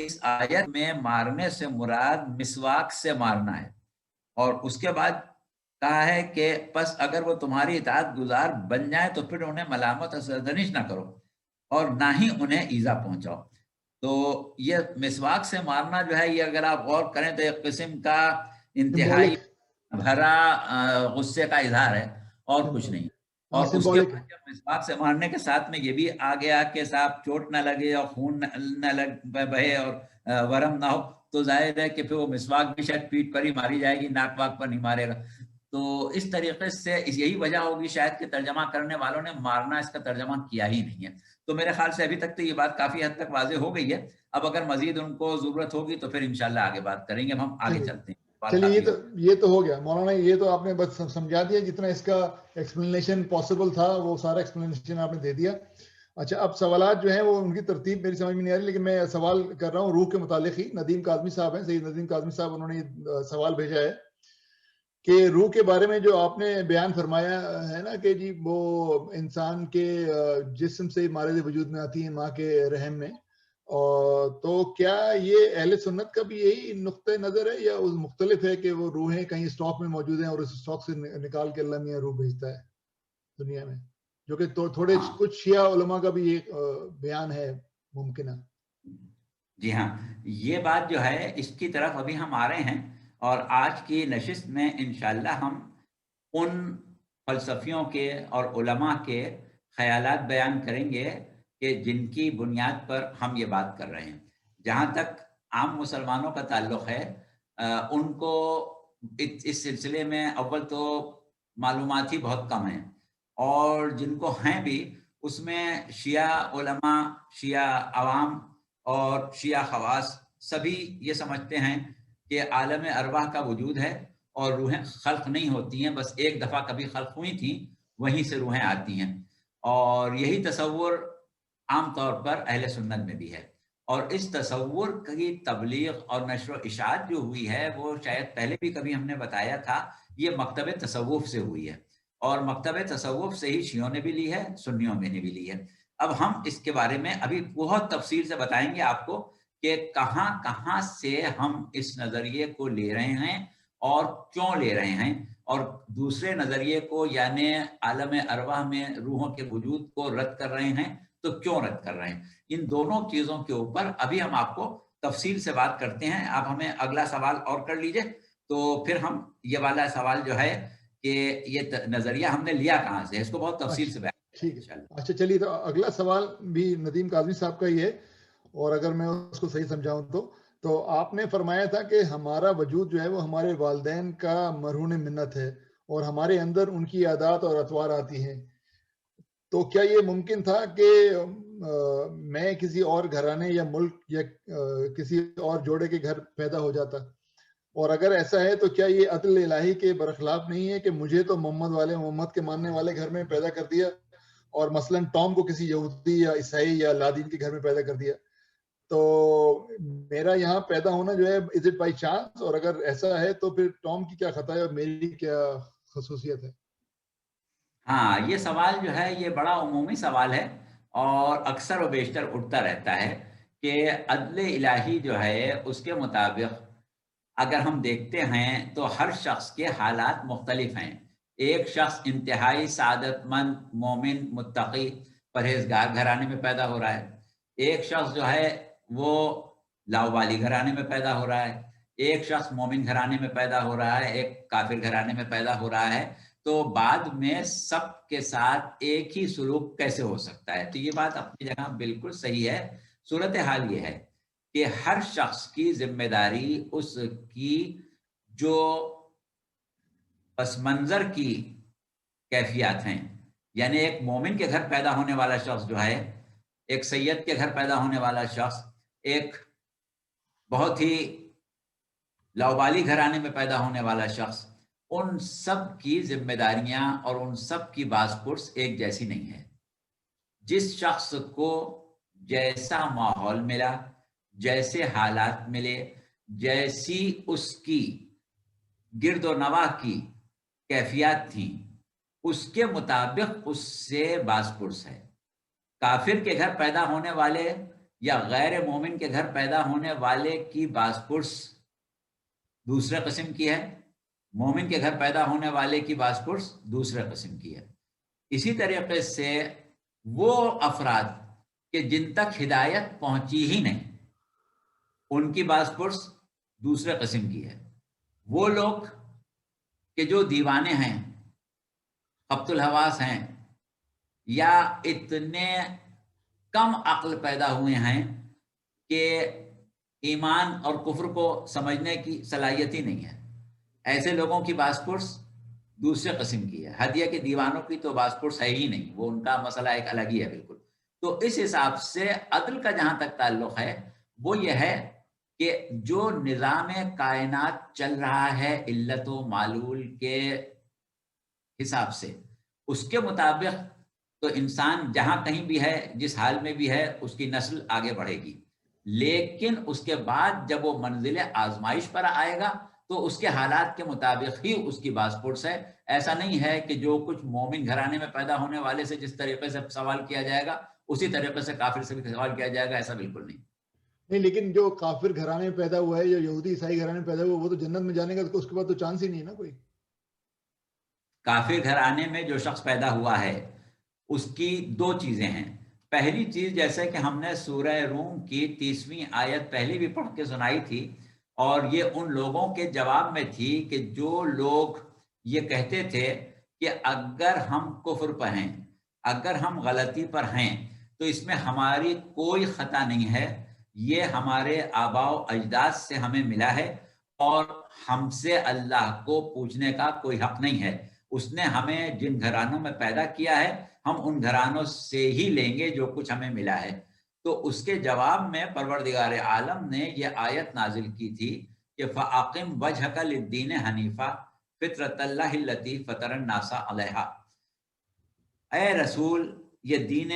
اس آیت میں مارنے سے مراد مسواک سے مارنا ہے، اور اس کے بعد کہا ہے کہ پس اگر وہ تمہاری اطاعت گزار بن جائے تو پھر انہیں ملامت اور سرزنش نہ کرو اور نہ ہی انہیں ایذا پہنچاؤ. تو یہ مسواک سے مارنا جو ہے، یہ اگر آپ غور کریں تو ایک قسم کا انتہائی بھرا غصے کا اظہار ہے اور کچھ نہیں. اور اس کے بعد جب مسواک سے مارنے کے ساتھ میں یہ بھی آ گیا کہ صاحب چوٹ نہ لگے اور خون نہ بہے اور ورم نہ ہو، تو ظاہر ہے کہ پھر وہ مسواک بھی شاید پیٹ پر ہی ماری جائے گی، ناک واک پر نہیں مارے گا. تو اس طریقے سے یہی وجہ ہوگی شاید کہ ترجمہ کرنے والوں نے مارنا اس کا ترجمہ کیا ہی نہیں ہے. تو میرے خیال سے ابھی تک تو یہ بات کافی حد تک واضح ہو گئی ہے. اب اگر مزید ان کو ضرورت ہوگی تو پھر انشاءاللہ آگے بات کریں گے. ہم آگے چلتے ہیں. چلیے یہ تو ہو گیا مولانا، یہ تو آپ نے بس سمجھا دیا جتنا اس کا ایکسپلینیشن پاسبل تھا، وہ سارا ایکسپلینیشن آپ نے دے دیا. اچھا، اب سوالات جو ہیں وہ ان کی ترتیب میری سمجھ میں نہیں آ رہی، لیکن میں سوال کر رہا ہوں روح کے متعلق ہی. ندیم کاظمی صاحب ہیں، سید ندیم کاظمی صاحب، انہوں نے سوال بھیجا ہے کہ روح کے بارے میں جو آپ نے بیان فرمایا ہے نا کہ جی وہ انسان کے جسم سے مارد وجود میں آتی ہیں ماں کے رحم میں، تو کیا یہ اہل سنت کا بھی یہی نقطہ نظر ہے یا مختلف ہے کہ وہ روحیں کہیں اسٹاک میں موجود ہیں اور اس اسٹاک سے نکال کے اللہ میاں روح بھیجتا ہے دنیا میں، جو کہ تھوڑے کچھ شیعہ علماء کا بھی یہ بیان ہے ممکنہ؟ جی ہاں، یہ بات جو ہے اس کی طرف ابھی ہم آ رہے ہیں، اور آج کی نشست میں انشاءاللہ ہم ان فلسفیوں کے اور علماء کے خیالات بیان کریں گے کہ جن کی بنیاد پر ہم یہ بات کر رہے ہیں. جہاں تک عام مسلمانوں کا تعلق ہے، ان کو اس سلسلے میں اول تو معلومات ہی بہت کم ہیں، اور جن کو ہیں بھی اس میں شیعہ علماء، شیعہ عوام اور شیعہ خواص سبھی یہ سمجھتے ہیں کہ عالم ارواح کا وجود ہے اور روحیں خلق نہیں ہوتی ہیں، بس ایک دفعہ کبھی خلق ہوئی تھیں، وہیں سے روحیں آتی ہیں. اور یہی تصور عام طور پر اہل سنت میں بھی ہے. اور اس تصور کی تبلیغ اور نشر و اشاعت جو ہوئی ہے وہ شاید پہلے بھی کبھی ہم نے بتایا تھا، یہ مکتب تصوف سے ہوئی ہے، اور مکتب تصوف سے ہی شیعوں نے بھی لی ہے، سنیوں میں نے بھی لی ہے. اب ہم اس کے بارے میں ابھی بہت تفصیل سے بتائیں گے آپ کو کہ کہاں کہاں سے ہم اس نظریے کو لے رہے ہیں اور کیوں لے رہے ہیں، اور دوسرے نظریے کو یعنی عالم ارواح میں روحوں کے وجود کو رد کر رہے ہیں تو کیوں رد کر رہے ہیں. ان دونوں چیزوں کے اوپر ابھی ہم آپ کو تفصیل سے بات کرتے ہیں. آپ ہمیں اگلا سوال اور کر لیجئے، تو پھر ہم یہ والا سوال جو ہے کہ یہ نظریہ ہم نے لیا کہاں سے، اس کو بہت تفصیل سے بیان. ٹھیک ہے، اچھا چلیے، تو اگلا سوال بھی ندیم کاظمی صاحب کا ہی ہے، اور اگر میں اس کو صحیح سمجھاؤں تو آپ نے فرمایا تھا کہ ہمارا وجود جو ہے وہ ہمارے والدین کا مرہون منت ہے اور ہمارے اندر ان کی عادات اور اطوار آتی ہیں. تو کیا یہ ممکن تھا کہ میں کسی اور گھرانے یا ملک یا کسی اور جوڑے کے گھر پیدا ہو جاتا؟ اور اگر ایسا ہے تو کیا یہ عدل الہی کے برخلاف نہیں ہے کہ مجھے تو محمد کے ماننے والے گھر میں پیدا کر دیا اور مثلاً ٹام کو کسی یہودی یا عیسائی یا لادین کے گھر میں پیدا کر دیا؟ تو میرا یہاں پیدا ہونا جو ہے از اٹ بائی چانس؟ اور اگر ایسا ہے تو پھر ٹام کی کیا خطا ہے اور میری کیا خصوصیت ہے؟ ہاں، یہ سوال جو ہے یہ بڑا عمومی سوال ہے اور اکثر و بیشتر اٹھتا رہتا ہے کہ عدل الہی جو ہے اس کے مطابق اگر ہم دیکھتے ہیں تو ہر شخص کے حالات مختلف ہیں. ایک شخص انتہائی سعادت مند، مومن، متقی، پرہیزگار گھرانے میں پیدا ہو رہا ہے. ایک شخص جو ہے وہ لاؤبالی گھرانے میں پیدا ہو رہا ہے. ایک شخص مومن گھرانے میں پیدا ہو رہا ہے، ایک کافر گھرانے میں پیدا ہو رہا ہے. تو بعد میں سب کے ساتھ ایک ہی سلوک کیسے ہو سکتا ہے؟ تو یہ بات اپنی جگہ بالکل صحیح ہے. صورتحال یہ ہے کہ ہر شخص کی ذمہ داری اس کی جو پس منظر کی کیفیات ہیں، یعنی ایک مومن کے گھر پیدا ہونے والا شخص جو ہے، ایک سید کے گھر پیدا ہونے والا شخص، ایک بہت ہی لاؤبالی گھرانے میں پیدا ہونے والا شخص، ان سب کی ذمہ داریاں اور ان سب کی باز پرس ایک جیسی نہیں ہے. جس شخص کو جیسا ماحول ملا، جیسے حالات ملے، جیسی اس کی گرد و نواح کی کیفیات تھیں، اس کے مطابق اس سے باز پرس ہے. کافر کے گھر پیدا ہونے والے یا غیر مومن کے گھر پیدا ہونے والے کی باز پرس دوسرے قسم کی ہے، مومن کے گھر پیدا ہونے والے کی باز پرس دوسرے قسم کی ہے۔ اسی طریقے سے وہ افراد کہ جن تک ہدایت پہنچی ہی نہیں، ان کی باز پرس دوسرے قسم کی ہے۔ وہ لوگ کہ جو دیوانے ہیں، خبط الحواس ہیں، یا اتنے کم عقل پیدا ہوئے ہیں کہ ایمان اور کفر کو سمجھنے کی صلاحیت ہی نہیں ہے، ایسے لوگوں کی باز پرس دوسرے قسم کی ہے۔ ہدیہ کے دیوانوں کی تو باز پرس ہے ہی نہیں، وہ ان کا مسئلہ ایک الگ ہی ہے بالکل۔ تو اس حساب سے عدل کا جہاں تک تعلق ہے وہ یہ ہے کہ جو نظام کائنات چل رہا ہے علت و معلول کے حساب سے، اس کے مطابق تو انسان جہاں کہیں بھی ہے، جس حال میں بھی ہے، اس کی نسل آگے بڑھے گی۔ لیکن اس کے بعد جب وہ منزل آزمائش پر آئے گا تو اس کے حالات کے مطابق ہی اس کی باز پرس ہے۔ ایسا نہیں ہے کہ جو کچھ مومن گھرانے میں پیدا ہونے والے سے جس طریقے سے سوال کیا جائے گا اسی طریقے سے کافر سے بھی سوال کیا جائے گا، ایسا بالکل نہیں۔ نہیں، لیکن جو کافر گھرانے میں پیدا ہوا ہے، جو یہودی عیسائی گھرانے میں پیدا ہوا، وہ تو جنت میں جانے کا اس کے بعد تو چانس ہی نہیں ہے نا کوئی۔ کافر گھرانے میں جو شخص پیدا ہوا ہے اس کی دو چیزیں ہیں۔ پہلی چیز، جیسے کہ ہم نے سورہ روم کی 30ویں آیت پہلے بھی پڑھ کے سنائی تھی، اور یہ ان لوگوں کے جواب میں تھی کہ جو لوگ یہ کہتے تھے کہ اگر ہم کفر پر ہیں، اگر ہم غلطی پر ہیں تو اس میں ہماری کوئی خطا نہیں ہے، یہ ہمارے آباء و اجداد سے ہمیں ملا ہے اور ہم سے اللہ کو پوچھنے کا کوئی حق نہیں ہے۔ اس نے ہمیں جن گھرانوں میں پیدا کیا ہے ہم ان گھرانوں سے ہی لیں گے جو کچھ ہمیں ملا ہے۔ تو اس کے جواب میں پروردگار عالم نے یہ آیت نازل کی تھی کہ فَأَقِمْ وَجْهَكَ لِلدِّينِ حَنِيفًا فِطْرَةَ اللَّهِ الَّتِي فَطَرَ النَّاسَ عَلَيْهَا۔ اے رسول، یہ دین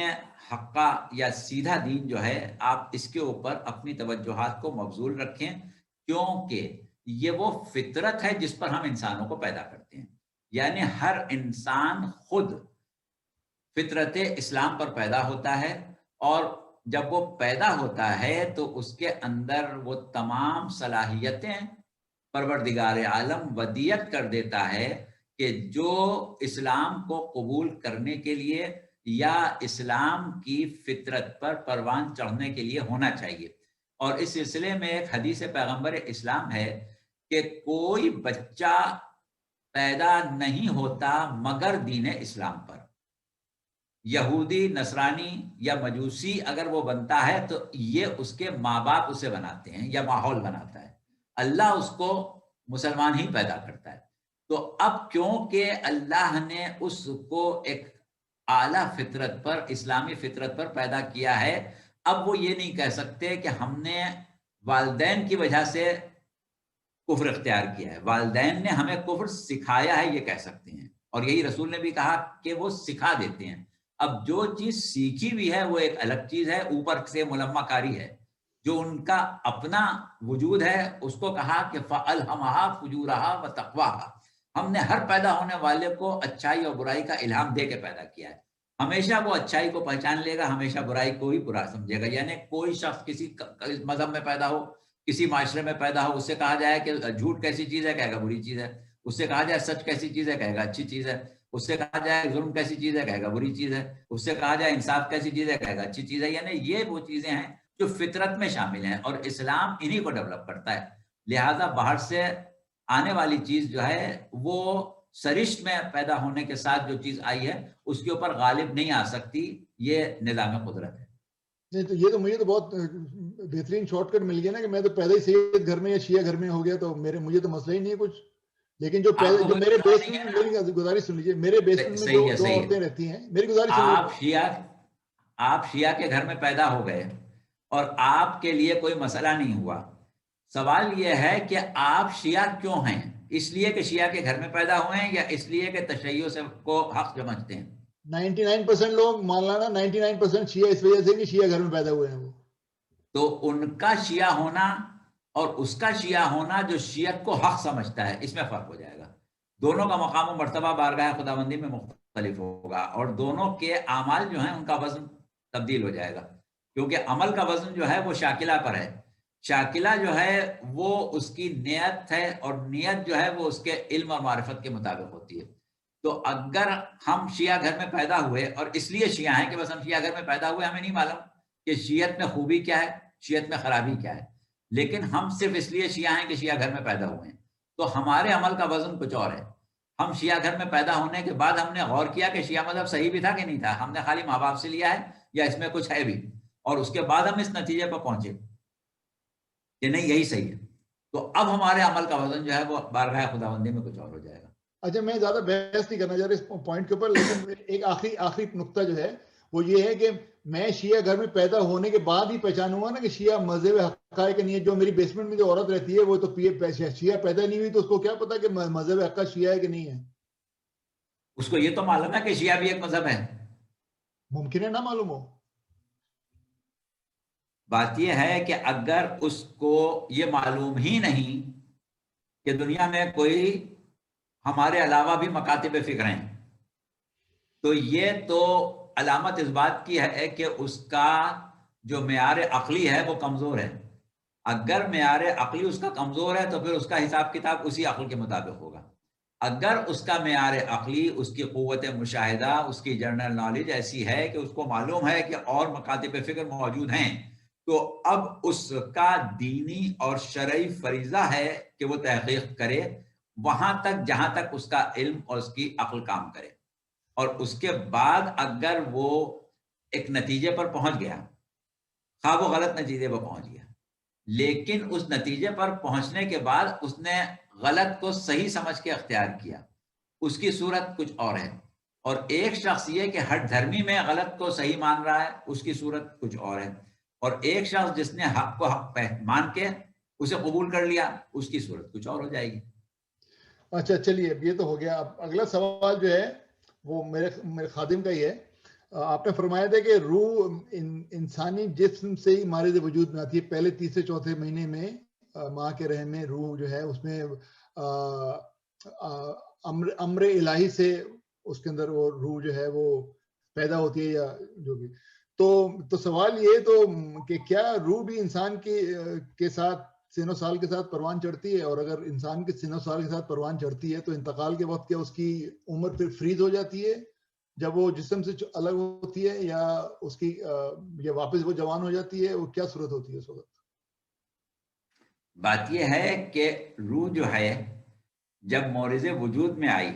حقہ یا سیدھا دین جو ہے، آپ اس کے اوپر اپنی توجہات کو مبذول رکھیں، کیونکہ یہ وہ فطرت ہے جس پر ہم انسانوں کو پیدا کرتے ہیں۔ یعنی ہر انسان خود فطرت اسلام پر پیدا ہوتا ہے، اور جب وہ پیدا ہوتا ہے تو اس کے اندر وہ تمام صلاحیتیں پروردگار عالم ودیت کر دیتا ہے کہ جو اسلام کو قبول کرنے کے لیے یا اسلام کی فطرت پر پروان چڑھنے کے لیے ہونا چاہیے۔ اور اس سلسلے میں ایک حدیث پیغمبر اسلام ہے کہ کوئی بچہ پیدا نہیں ہوتا مگر دین اسلام پر۔ یہودی، نصرانی یا مجوسی اگر وہ بنتا ہے تو یہ اس کے ماں باپ اسے بناتے ہیں یا ماحول بناتا ہے، اللہ اس کو مسلمان ہی پیدا کرتا ہے۔ تو اب کیونکہ اللہ نے اس کو ایک اعلیٰ فطرت پر، اسلامی فطرت پر پیدا کیا ہے، اب وہ یہ نہیں کہہ سکتے کہ ہم نے والدین کی وجہ سے کفر اختیار کیا ہے، والدین نے ہمیں کفر سکھایا ہے، یہ کہہ سکتے ہیں۔ اور یہی رسول نے بھی کہا کہ وہ سکھا دیتے ہیں۔ اب جو چیز سیکھی بھی ہے وہ ایک الگ چیز ہے، اوپر سے ملمہ کاری ہے۔ جو ان کا اپنا وجود ہے اس کو کہا کہ فَأَلْهَمَهَا فُجُورَهَا وَتَقْوَاهَا۔ ہم نے ہر پیدا ہونے والے کو اچھائی اور برائی کا الہام دے کے پیدا کیا ہے۔ ہمیشہ وہ اچھائی کو پہچان لے گا، ہمیشہ برائی کو ہی برا سمجھے گا۔ یعنی کوئی شخص کسی مذہب میں پیدا ہو، کسی معاشرے میں پیدا ہو، اس سے کہا جائے کہ جھوٹ کیسی چیز ہے، کہے گا بری چیز ہے۔ اس سے کہا جائے سچ کیسی چیز ہے، کہے گا اچھی چیز ہے۔ اس سے کہا جائے ظلم کیسی چیز ہے، کہے گا بری چیز ہے۔ اس سے کہا جائے انصاف کیسی چیز ہے، کہے گا اچھی چیز ہے۔ یعنی یہ وہ چیزیں ہیں جو فطرت میں شامل ہیں، اور اسلام انہی کو ڈیولپ کرتا ہے۔ لہٰذا باہر سے آنے والی چیز جو ہے وہ سرشت میں پیدا ہونے کے ساتھ جو چیز آئی ہے اس کے اوپر غالب نہیں آ سکتی، یہ نظام قدرت ہے۔ نہیں تو یہ تو مجھے تو بہت بہترین شارٹ کٹ مل گیا نا کہ میں تو پیدا ہی سید گھر میں یا شیعہ گھر میں ہو گیا تو مجھے تو مسئلہ ہی نہیں ہے کچھ۔ لیکن جو میرے بیسمنٹ، میری گزارش سن لیجیے، میرے بیسمنٹ میں جو دو عورتیں رہتی ہیں، میری گزارش سن، آپ شیعہ کے گھر میں پیدا ہو گئے اور آپ کے لیے کوئی مسئلہ نہیں ہوا۔ سوال یہ ہے کہ آپ شیعہ کیوں ہیں؟ اس لیے کہ شیعہ کے گھر میں پیدا ہوئے ہیں یا اس لیے کہ تشیع سے کو حق سمجھتے ہیں؟ 99% لوگ مان لانا 99% شیعہ اس وجہ سے نہیں شیعہ گھر میں پیدا ہوئے ہیں وہ۔ تو ان کا شیعہ ہونا اور اس کا شیعہ ہونا جو شیعت کو حق سمجھتا ہے، اس میں فرق ہو جائے گا۔ دونوں کا مقام و مرتبہ بارگاہ خداوندی میں مختلف ہوگا، اور دونوں کے اعمال جو ہیں ان کا وزن تبدیل ہو جائے گا۔ کیونکہ عمل کا وزن جو ہے وہ شاکلہ پر ہے. شاکلہ جو ہے وہ اس کی نیت ہے، اور نیت جو ہے وہ اس کے علم اور معرفت کے مطابق ہوتی ہے. تو اگر ہم شیعہ گھر میں پیدا ہوئے، اور اس لیے شیعہ ہیں کہ بس ہم شیعہ گھر میں پیدا ہوئے، ہمیں نہیں معلوم کہ شیعت میں خوبی کیا ہے، شیعت میں خرابی کیا ہے، لیکن ہم صرف اس لیے شیعہ ہیں کہ شیعہ گھر میں پیدا ہوئے ہیں، تو ہمارے عمل کا وزن کچھ اور ہے. ہم شیعہ گھر میں پیدا ہونے کے بعد ہم نے غور کیا کہ شیعہ مذہب صحیح بھی تھا کہ نہیں تھا، ہم نے خالی ماں باپ سے لیا ہے یا اس میں کچھ ہے بھی، اور اس کے بعد ہم اس نتیجے پر پہنچے کہ نہیں یہی صحیح ہے. تو اب ہمارے عمل کا وزن جو ہے وہ بارگاہ خداوندی میں کچھ اور ہو جائے گا. اچھا، میں زیادہ بحث نہیں کرنا چاہ رہا اس پوائنٹ کے اوپر، لیکن ایک آخری نقطہ جو ہے وہ یہ ہے کہ میں شیعہ گھر میں پیدا ہونے کے بعد ہی پہچانوں گا نا کہ شیعہ مذہب حقائق نہیں ہے. جو میری بیسمنٹ میں جو عورت رہتی ہے وہ تو شیعہ پیدا نہیں ہوئی، تو اس کو کیا پتا کہ مذہب حقہ شیعہ ہے کہ نہیں ہے؟ اس کو یہ تو معلوم ہے کہ شیعہ بھی ایک مذہب ہے. ممکن ہے نہ معلوم ہو. بات یہ ہے کہ اگر اس کو یہ معلوم ہی نہیں کہ دنیا میں کوئی ہمارے علاوہ بھی مکاتب فکر ہیں، تو یہ تو علامت اس بات کی ہے کہ اس کا جو معیار عقلی ہے وہ کمزور ہے. اگر معیار عقلی اس کا کمزور ہے تو پھر اس کا حساب کتاب اسی عقل کے مطابق ہوگا. اگر اس کا معیار عقلی، اس کی قوت مشاہدہ، اس کی جنرل نالج ایسی ہے کہ اس کو معلوم ہے کہ اور مکاتب فکر موجود ہیں، تو اب اس کا دینی اور شرعی فریضہ ہے کہ وہ تحقیق کرے وہاں تک جہاں تک اس کا علم اور اس کی عقل کام کرے. اور اس کے بعد اگر وہ ایک نتیجے پر پہنچ گیا، خواہ وہ غلط نتیجے پر پہنچ گیا، لیکن اس نتیجے پر پہنچنے کے بعد اس نے غلط کو صحیح سمجھ کے اختیار کیا، اس کی صورت کچھ اور ہے. اور ایک شخص یہ کہ ہٹ دھرمی میں غلط کو صحیح مان رہا ہے، اس کی صورت کچھ اور ہے. اور ایک شخص جس نے حق کو حق مان کے اسے قبول کر لیا، اس کی صورت کچھ اور ہو جائے گی. اچھا چلیے، یہ تو ہو گیا. اب اگلا سوال جو ہے وہ میرے خادم کا ہی ہے. آپ نے فرمایا تھا کہ روح انسانی جسم سے ہی مارد وجود میں آتی ہے. پہلے تیسرے چوتھے مہینے میں ماں کے رحم میں روح جو ہے اس میں امر الہی سے اس کے اندر وہ روح جو ہے وہ پیدا ہوتی ہے یا جو بھی. تو سوال یہ تو کہ کیا روح بھی انسان کے ساتھ سن و سال کے ساتھ پروان چڑھتی ہے؟ اور اگر انسان کے سن و سال کے ساتھ پروان چڑھتی ہے تو انتقال کے وقت کیا اس کی عمر پھر فریز ہو جاتی ہے جب وہ جسم سے الگ ہوتی ہے، یا اس کی یا واپس وہ جوان ہو جاتی ہے؟ وہ کیا صورت ہوتی ہے اس وقت؟ بات یہ ہے کہ روح جو ہے جب مورث وجود میں آئی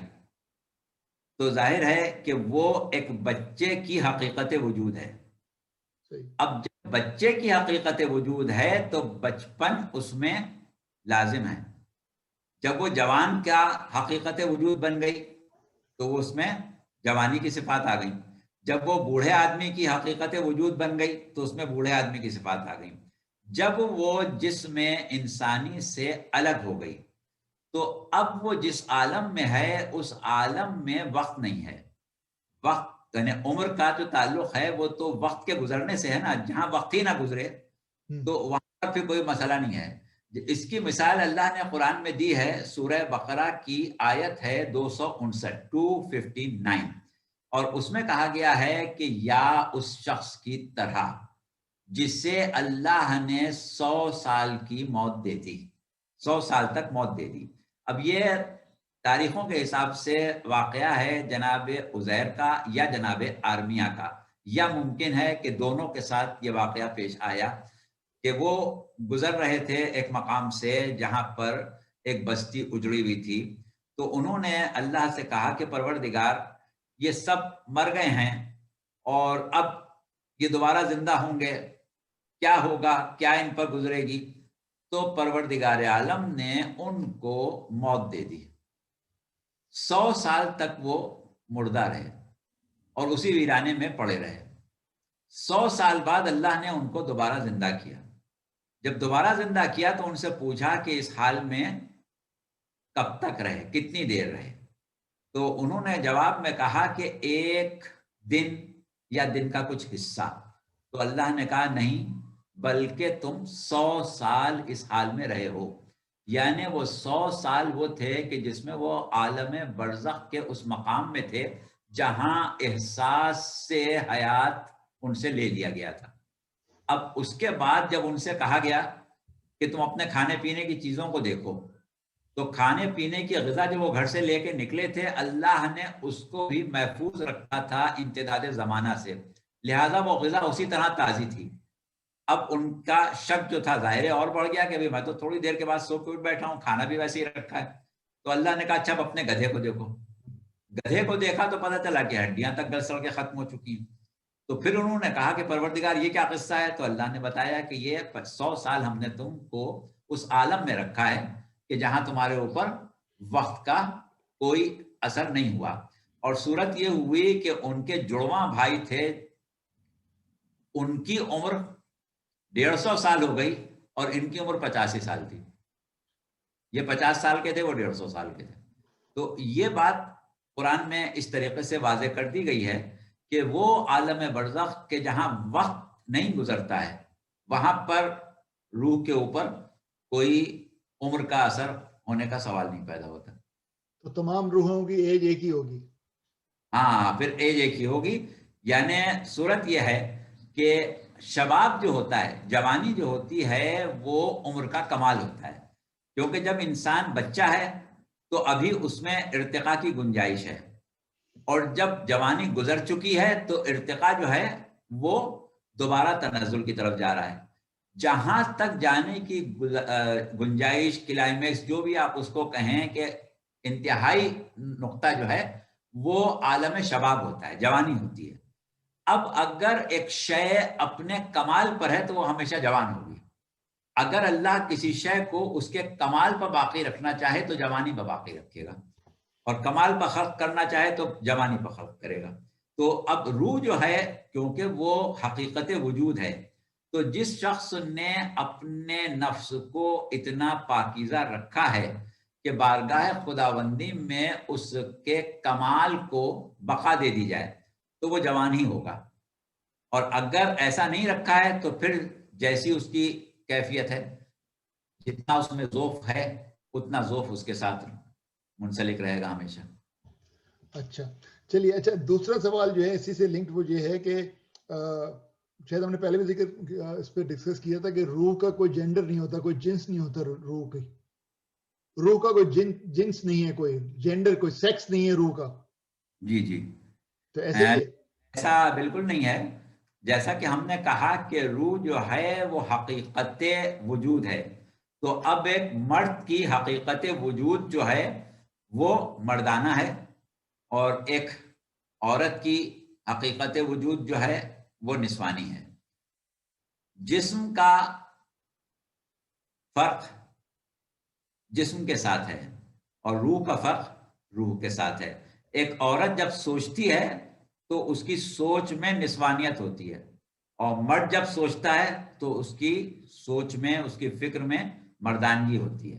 تو ظاہر ہے کہ وہ ایک بچے کی حقیقت وجود ہے. اب جب بچے کی حقیقت وجود ہے تو بچپن اس میں لازم ہے. جب وہ جوان کا حقیقت وجود بن گئی تو وہ اس میں جوانی کی صفات آ گئی. جب وہ بوڑھے آدمی کی حقیقت وجود بن گئی تو اس میں بوڑھے آدمی کی صفات آ گئی. جب وہ جسم انسانی سے الگ ہو گئی تو اب وہ جس عالم میں ہے اس عالم میں وقت نہیں ہے. وقت یعنی عمر کا جو تعلق ہے وہ تو وقت کے گزرنے سے ہے نا. جہاں وقت ہی نہ گزرے تو وہاں پر پھر کوئی مسئلہ نہیں ہے. اس کی مثال اللہ نے قرآن میں دی ہے. سورہ بقرہ کی آیت ہے 259 اور اس میں کہا گیا ہے کہ یا اس شخص کی طرح جسے اللہ نے 100 سال کی موت دے دی، 100 سال تک موت دے دی. اب یہ تاریخوں کے حساب سے واقعہ ہے جناب عزیر کا یا جناب آرمیہ کا، یا ممکن ہے کہ دونوں کے ساتھ یہ واقعہ پیش آیا کہ وہ گزر رہے تھے ایک مقام سے جہاں پر ایک بستی اجڑی ہوئی تھی. تو انہوں نے اللہ سے کہا کہ پروردگار یہ سب مر گئے ہیں اور اب یہ دوبارہ زندہ ہوں گے، کیا ہوگا، کیا ان پر گزرے گی؟ تو پروردگار عالم نے ان کو موت دے دی. 100 سال تک وہ مردہ رہے اور اسی ویرانے میں پڑے رہے. 100 سال بعد اللہ نے ان کو دوبارہ زندہ کیا. جب دوبارہ زندہ کیا تو ان سے پوچھا کہ اس حال میں کب تک رہے، کتنی دیر رہے؟ تو انہوں نے جواب میں کہا کہ 1 دن یا دن کا کچھ حصہ. تو اللہ نے کہا نہیں، بلکہ تم 100 سال اس حال میں رہے ہو. یعنی وہ 100 سال وہ تھے کہ جس میں وہ عالم برزخ کے اس مقام میں تھے جہاں احساس سے حیات ان سے لے لیا گیا تھا. اب اس کے بعد جب ان سے کہا گیا کہ تم اپنے کھانے پینے کی چیزوں کو دیکھو، تو کھانے پینے کی غذا جو وہ گھر سے لے کے نکلے تھے اللہ نے اس کو بھی محفوظ رکھا تھا امتداد زمانہ سے، لہٰذا وہ غذا اسی طرح تازی تھی۔ اب ان کا شک جو تھا ظاہر ہے اور بڑھ گیا کہ میں تو تھوڑی دیر کے بعد سو کے اٹھ بیٹھا ہوں، کھانا بھی ویسے ہی رکھا ہے۔ تو اللہ نے کہا اچھا اب اپنے گدھے کو دیکھو۔ گدھے کو دیکھا تو پتہ چلا کہ ہڈیاں تک گل سڑ کے ختم ہو چکی ہیں۔ تو پھر انہوں نے کہا کہ پروردگار یہ کیا قصہ ہے؟ تو اللہ نے بتایا کہ یہ 100 سال ہم نے تم کو اس عالم میں رکھا ہے کہ جہاں تمہارے اوپر وقت کا کوئی اثر نہیں ہوا۔ اور صورت یہ ہوئی کہ ان کے جڑواں بھائی تھے، ان کی عمر 150 سال ہو گئی اور ان کی عمر 85 سال تھی۔ یہ 50 سال کے تھے، وہ 150 سال کے تھے۔ تو یہ بات قرآن میں اس طریقے سے واضح کر دی گئی ہے کہ وہ عالم برزخ کہ جہاں وقت نہیں گزرتا ہے، وہاں پر روح کے اوپر کوئی عمر کا اثر ہونے کا سوال نہیں پیدا ہوتا۔ تو تمام روحوں کی ایج ایک ہی ہوگی؟ ہاں، پھر ایج ایک ہی ہوگی۔ یعنی صورت یہ ہے کہ شباب جو ہوتا ہے، جوانی جو ہوتی ہے، وہ عمر کا کمال ہوتا ہے، کیونکہ جب انسان بچہ ہے تو ابھی اس میں ارتقاء کی گنجائش ہے، اور جب جوانی گزر چکی ہے تو ارتقاء جو ہے وہ دوبارہ تنزل کی طرف جا رہا ہے۔ جہاں تک جانے کی گنجائش، کلائمیکس، جو بھی آپ اس کو کہیں، کہ انتہائی نقطہ جو ہے وہ عالم شباب ہوتا ہے، جوانی ہوتی ہے۔ اب اگر ایک شے اپنے کمال پر ہے تو وہ ہمیشہ جوان ہوگی۔ اگر اللہ کسی شے کو اس کے کمال پر باقی رکھنا چاہے تو جوانی پر باقی رکھے گا، اور کمال پر خلق کرنا چاہے تو جوانی پر خلق کرے گا۔ تو اب روح جو ہے، کیونکہ وہ حقیقت وجود ہے، تو جس شخص نے اپنے نفس کو اتنا پاکیزہ رکھا ہے کہ بارگاہ خداوندی میں اس کے کمال کو بقا دے دی جائے، تو وہ جوان ہی ہوگا۔ اور اگر ایسا نہیں رکھا ہے تو پھر جیسی اس کی کیفیت ہے، جتنا اس میں ذوف ہے اتنا ذوف اس کے ساتھ منسلک رہے گا ہمیشہ۔ اچھا چلیے، اچھا دوسرا سوال جو ہے اسی سے لنکڈ وہ یہ ہے کہ شاید ہم نے پہلے بھی ذکر اس پہ ڈسکس کیا تھا کہ روح کا کوئی جینڈر نہیں ہوتا، کوئی جنس نہیں ہوتا، روح کا کوئی جنس نہیں ہے، کوئی جینڈر، کوئی سیکس نہیں ہے روح کا۔ جی جی، تو ایسا بالکل نہیں ہے۔ جیسا کہ ہم نے کہا کہ روح جو ہے وہ حقیقت وجود ہے، تو اب ایک مرد کی حقیقت وجود جو ہے وہ مردانہ ہے، اور ایک عورت کی حقیقت وجود جو ہے وہ نسوانی ہے۔ جسم کا فرق جسم کے ساتھ ہے، اور روح کا فرق روح کے ساتھ ہے۔ ایک عورت جب سوچتی ہے تو اس کی سوچ میں نسوانیت ہوتی ہے، اور مرد جب سوچتا ہے تو اس کی سوچ میں، اس کی فکر میں مردانگی ہوتی ہے۔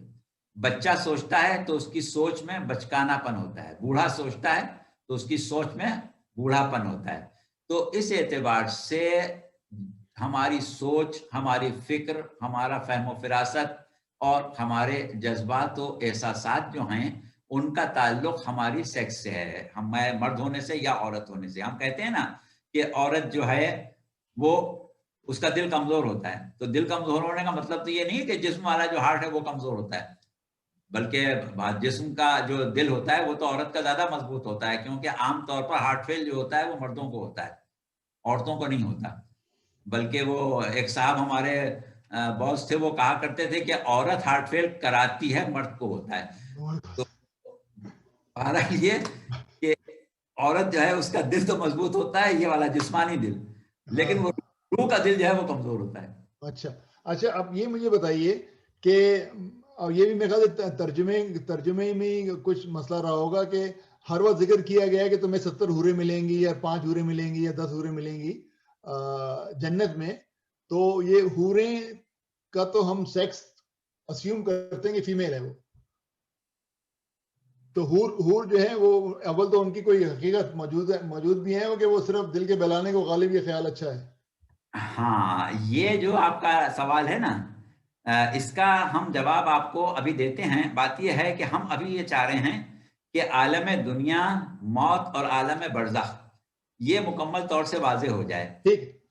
بچہ سوچتا ہے تو اس کی سوچ میں بچکانہ پن ہوتا ہے، بوڑھا سوچتا ہے تو اس کی سوچ میں بوڑھا پن ہوتا ہے۔ تو اس اعتبار سے ہماری سوچ، ہماری فکر، ہمارا فہم و فراست اور ہمارے جذبات و احساسات جو ہیں ان کا تعلق ہماری سیکس سے ہے، ہمارے مرد ہونے سے یا عورت ہونے سے۔ ہم کہتے ہیں نا کہ عورت جو ہے وہ اس کا دل کمزور ہوتا ہے، تو دل کمزور ہونے کا مطلب تو یہ نہیں کہ جسم والا جو ہارٹ ہے وہ کمزور ہوتا ہے، بلکہ جسم کا جو دل ہوتا ہے وہ تو عورت کا زیادہ مضبوط ہوتا ہے، کیونکہ عام طور پر ہارٹ فیل جو ہوتا ہے وہ مردوں کو ہوتا ہے، عورتوں کو نہیں ہوتا۔ بلکہ وہ ایک صاحب ہمارے باس تھے، وہ کہا کرتے تھے کہ عورت ہارٹ فیل کراتی ہے، مرد کو ہوتا ہے۔ تو حالانکہ یہ کہ عورت جو ہے اس کا دل تو مضبوط ہوتا ہے، یہ والا جسمانی دل، لیکن وہ روح کا دل جو ہے وہ کمزور ہوتا ہے۔ اچھا اب یہ مجھے بتائیے کہ اور یہ بھی میرے خیال سے ترجمے میں کچھ مسئلہ رہا ہوگا کہ ہر وقت ذکر کیا گیا ہے کہ تمہیں 70 حوریں ملیں گی یا 5 حوریں ملیں گی یا 10 حوریں ملیں گی جنت میں، تو یہ حوریں کا تو ہم سیکس اسیوم کرتے ہیں کہ فیمیل ہے وہ، تو حور جو ہے وہ اول تو ان کی کوئی حقیقت موجود بھی ہے کہ وہ صرف دل کے بہلانے کو غالب یہ خیال اچھا ہے؟ ہاں، یہ جو آپ کا سوال ہے نا، اس کا ہم جواب آپ کو ابھی دیتے ہیں۔ بات یہ ہے کہ ہم ابھی یہ چاہ رہے ہیں کہ عالم دنیا، موت اور عالم برزخ یہ مکمل طور سے واضح ہو جائے۔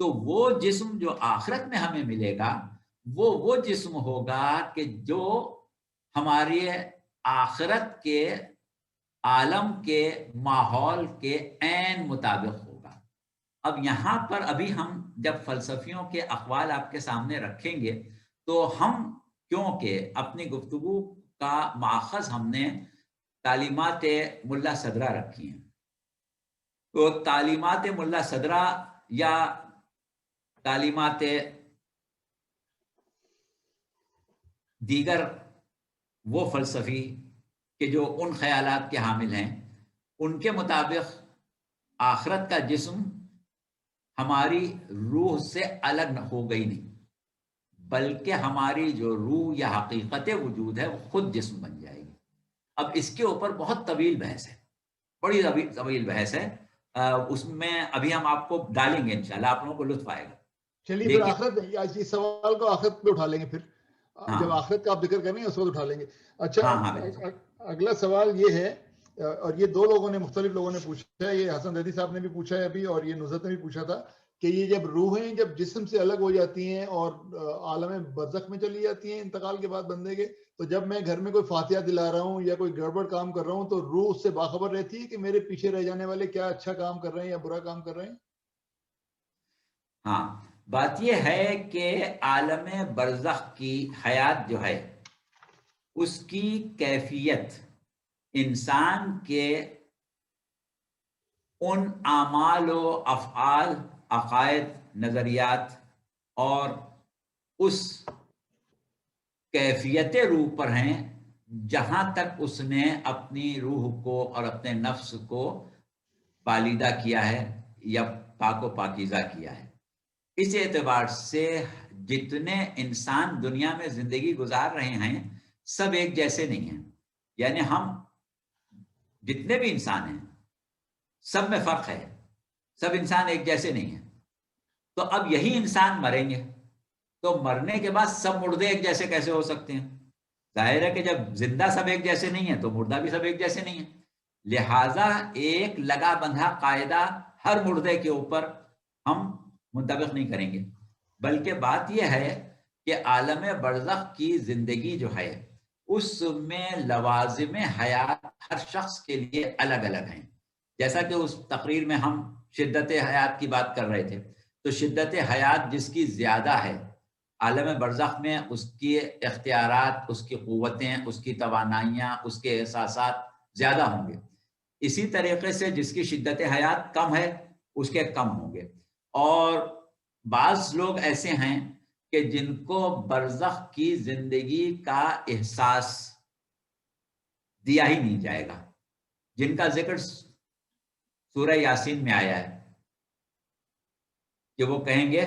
تو وہ جسم جو آخرت میں ہمیں ملے گا وہ جسم ہوگا کہ جو ہماری آخرت کے عالم کے ماحول کے عین مطابق ہوگا. اب یہاں پر ابھی ہم جب فلسفیوں کے اقوال آپ کے سامنے رکھیں گے تو ہم کیونکہ اپنی گفتگو کا ماخذ ہم نے تعلیمات ملا صدرہ رکھی ہیں، تو تعلیمات ملا صدرہ یا تعلیمات دیگر وہ فلسفی کہ جو ان خیالات کے حامل ہیں، ان کے مطابق آخرت کا جسم ہماری روح سے الگ ہو گئی نہیں، بلکہ ہماری جو روح یا حقیقت وجود ہے وہ خود جسم بن جائے گی. اب اس کے اوپر بہت طویل بحث ہے، بڑی طویل بحث ہے، اس میں ابھی ہم آپ کو ڈالیں گے انشاءاللہ، آپ لوگوں کو لطف آئے گا. چلیے پھر آخرت، اس سوال کو آخرت پہ اٹھا لیں گے، پھر جب آخرت کا آپ ذکر کریں گے اس وقت اٹھا لیں گے. اچھا اگلا سوال یہ ہے، اور یہ دو لوگوں نے، مختلف لوگوں نے پوچھا ہے، یہ حسن زیدی صاحب نے بھی پوچھا ہے ابھی، اور یہ نصرت نے بھی پوچھا تھا کہ یہ جب روحیں جب جسم سے الگ ہو جاتی ہیں اور عالم برزخ میں چلی جاتی ہیں انتقال کے بعد بندے کے، تو جب میں گھر میں کوئی فاتحہ دلا رہا ہوں یا کوئی گڑبڑ کام کر رہا ہوں تو روح اس سے باخبر رہتی ہے کہ میرے پیچھے رہ جانے والے کیا اچھا کام کر رہے ہیں یا برا کام کر رہے ہیں؟ ہاں، بات یہ ہے کہ عالم برزخ کی حیات جو ہے اس کی کیفیت انسان کے ان اعمال و افعال، عقائد، نظریات اور اس کیفیت روح پر ہیں جہاں تک اس نے اپنی روح کو اور اپنے نفس کو پالیدہ کیا ہے یا پاک و پاکیزہ کیا ہے. اس اعتبار سے جتنے انسان دنیا میں زندگی گزار رہے ہیں سب ایک جیسے نہیں ہیں، یعنی ہم جتنے بھی انسان ہیں سب میں فرق ہے، سب انسان ایک جیسے نہیں ہیں. تو اب یہی انسان مریں گے تو مرنے کے بعد سب مردے ایک جیسے کیسے ہو سکتے ہیں؟ ظاہر ہے کہ جب زندہ سب ایک جیسے نہیں ہیں تو مردہ بھی سب ایک جیسے نہیں ہیں. لہٰذا ایک لگا بندھا قاعدہ ہر مردے کے اوپر ہم منطبق نہیں کریں گے، بلکہ بات یہ ہے کہ عالم برزخ کی زندگی جو ہے اس میں لوازم حیات ہر شخص کے لیے الگ الگ ہیں. جیسا کہ اس تقریر میں ہم شدت حیات کی بات کر رہے تھے، تو شدت حیات جس کی زیادہ ہے عالم برزخ میں اس کی اختیارات، اس کی قوتیں، اس کی توانائیاں، اس کے احساسات زیادہ ہوں گے. اسی طریقے سے جس کی شدت حیات کم ہے اس کے کم ہوں گے. اور بعض لوگ ایسے ہیں کہ جن کو برزخ کی زندگی کا احساس دیا ہی نہیں جائے گا، جن کا ذکر سورہ یاسین میں آیا ہے کہ وہ کہیں گے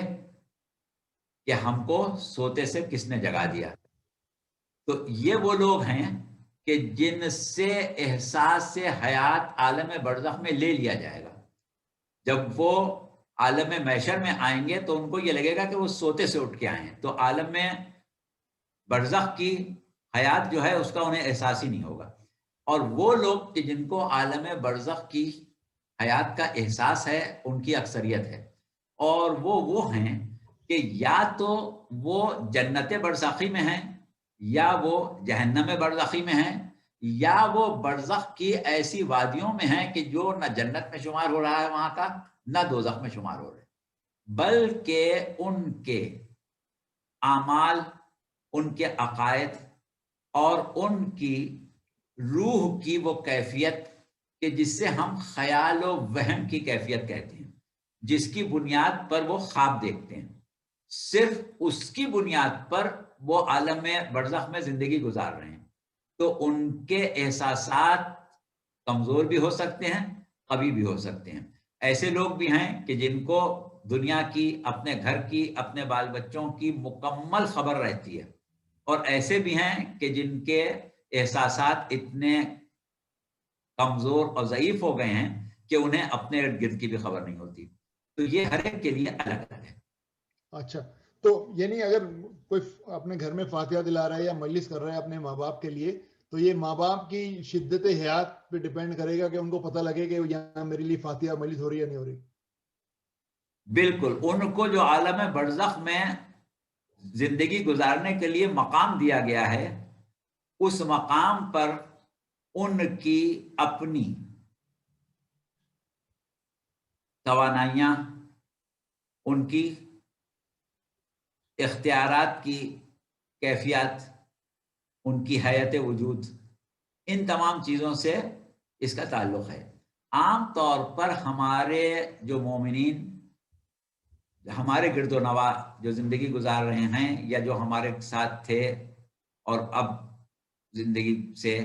کہ ہم کو سوتے سے کس نے جگا دیا. تو یہ وہ لوگ ہیں کہ جن سے احساس سے حیات عالم برزخ میں لے لیا جائے گا. جب وہ عالم محشر میں آئیں گے تو ان کو یہ لگے گا کہ وہ سوتے سے اٹھ کے آئے ہیں، تو عالم میں برزخ کی حیات جو ہے اس کا انہیں احساس ہی نہیں ہوگا. اور وہ لوگ کہ جن کو عالم برزخ کی حیات کا احساس ہے ان کی اکثریت ہے، اور وہ ہیں کہ یا تو وہ جنت برزخی میں ہیں یا وہ جہنم برزخی میں ہیں یا وہ برزخ کی ایسی وادیوں میں ہیں کہ جو نہ جنت میں شمار ہو رہا ہے وہاں کا، نہ دوزخ میں شمار ہو رہا ہے، بلکہ ان کے اعمال، ان کے عقائد اور ان کی روح کی وہ کیفیت کہ جس سے ہم خیال و وہم کی کیفیت کہتے ہیں، جس کی بنیاد پر وہ خواب دیکھتے ہیں، صرف اس کی بنیاد پر وہ عالم برزخ میں زندگی گزار رہے ہیں، تو ان کے احساسات کمزور بھی ہو سکتے ہیں، قوی بھی ہو سکتے ہیں. ایسے لوگ بھی ہیں کہ جن کو دنیا کی، اپنے گھر کی، اپنے بال بچوں کی مکمل خبر رہتی ہے، اور ایسے بھی ہیں کہ جن کے احساسات اتنے کمزور اور ضعیف ہو گئے ہیں کہ انہیں اپنے ارد گرد کی بھی خبر نہیں ہوتی. تو یہ ہر ایک کے لیے الگ الگ ہے. اچھا، تو یعنی اگر کوئی اپنے گھر میں فاتحہ دلا رہا ہے یا مجلس کر رہا ہے اپنے ماں باپ کے لیے، تو یہ ماں باپ کی شدت حیات پہ ڈیپینڈ کرے گا کہ ان کو پتہ لگے کہ یہاں میرے لیے فاتحہ مجلس ہو رہی ہے یا نہیں ہو رہی؟ بالکل ان کو جو عالم برزخ میں زندگی گزارنے کے لیے مقام دیا گیا ہے، اس مقام پر ان کی اپنی توانائیاں، ان کی اختیارات کی کیفیت، ان کی حیات وجود، ان تمام چیزوں سے اس کا تعلق ہے۔ عام طور پر ہمارے جو مومنین، ہمارے گرد و نواح جو زندگی گزار رہے ہیں یا جو ہمارے ساتھ تھے اور اب زندگی سے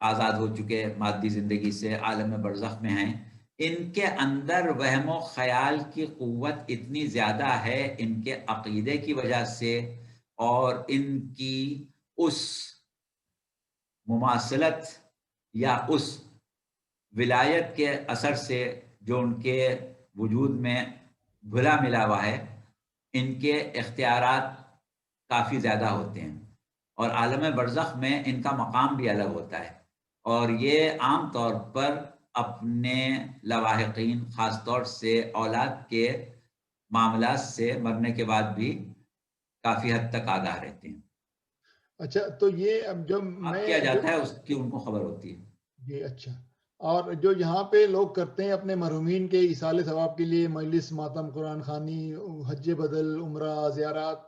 آزاد ہو چکے، مادی زندگی سے عالم برزخ میں ہیں، ان کے اندر وہم و خیال کی قوت اتنی زیادہ ہے ان کے عقیدے کی وجہ سے اور ان کی اس مماثلت یا اس ولایت کے اثر سے جو ان کے وجود میں گھلا ملا ہوا ہے، ان کے اختیارات کافی زیادہ ہوتے ہیں اور عالم برزخ میں ان کا مقام بھی الگ ہوتا ہے، اور یہ عام طور پر اپنے لواحقین، خاص طور سے اولاد کے معاملات سے مرنے کے بعد بھی کافی حد تک آگاہ رہتے ہیں۔ اچھا، تو یہ اب جب اب کیا جاتا ہے اس کی ان کو خبر ہوتی ہے۔ جی اچھا، اور جو یہاں پہ لوگ کرتے ہیں اپنے مرحومین کے ایصال ثواب کے لیے مجلس، ماتم، قرآن خوانی، حج بدل، عمرہ، زیارات،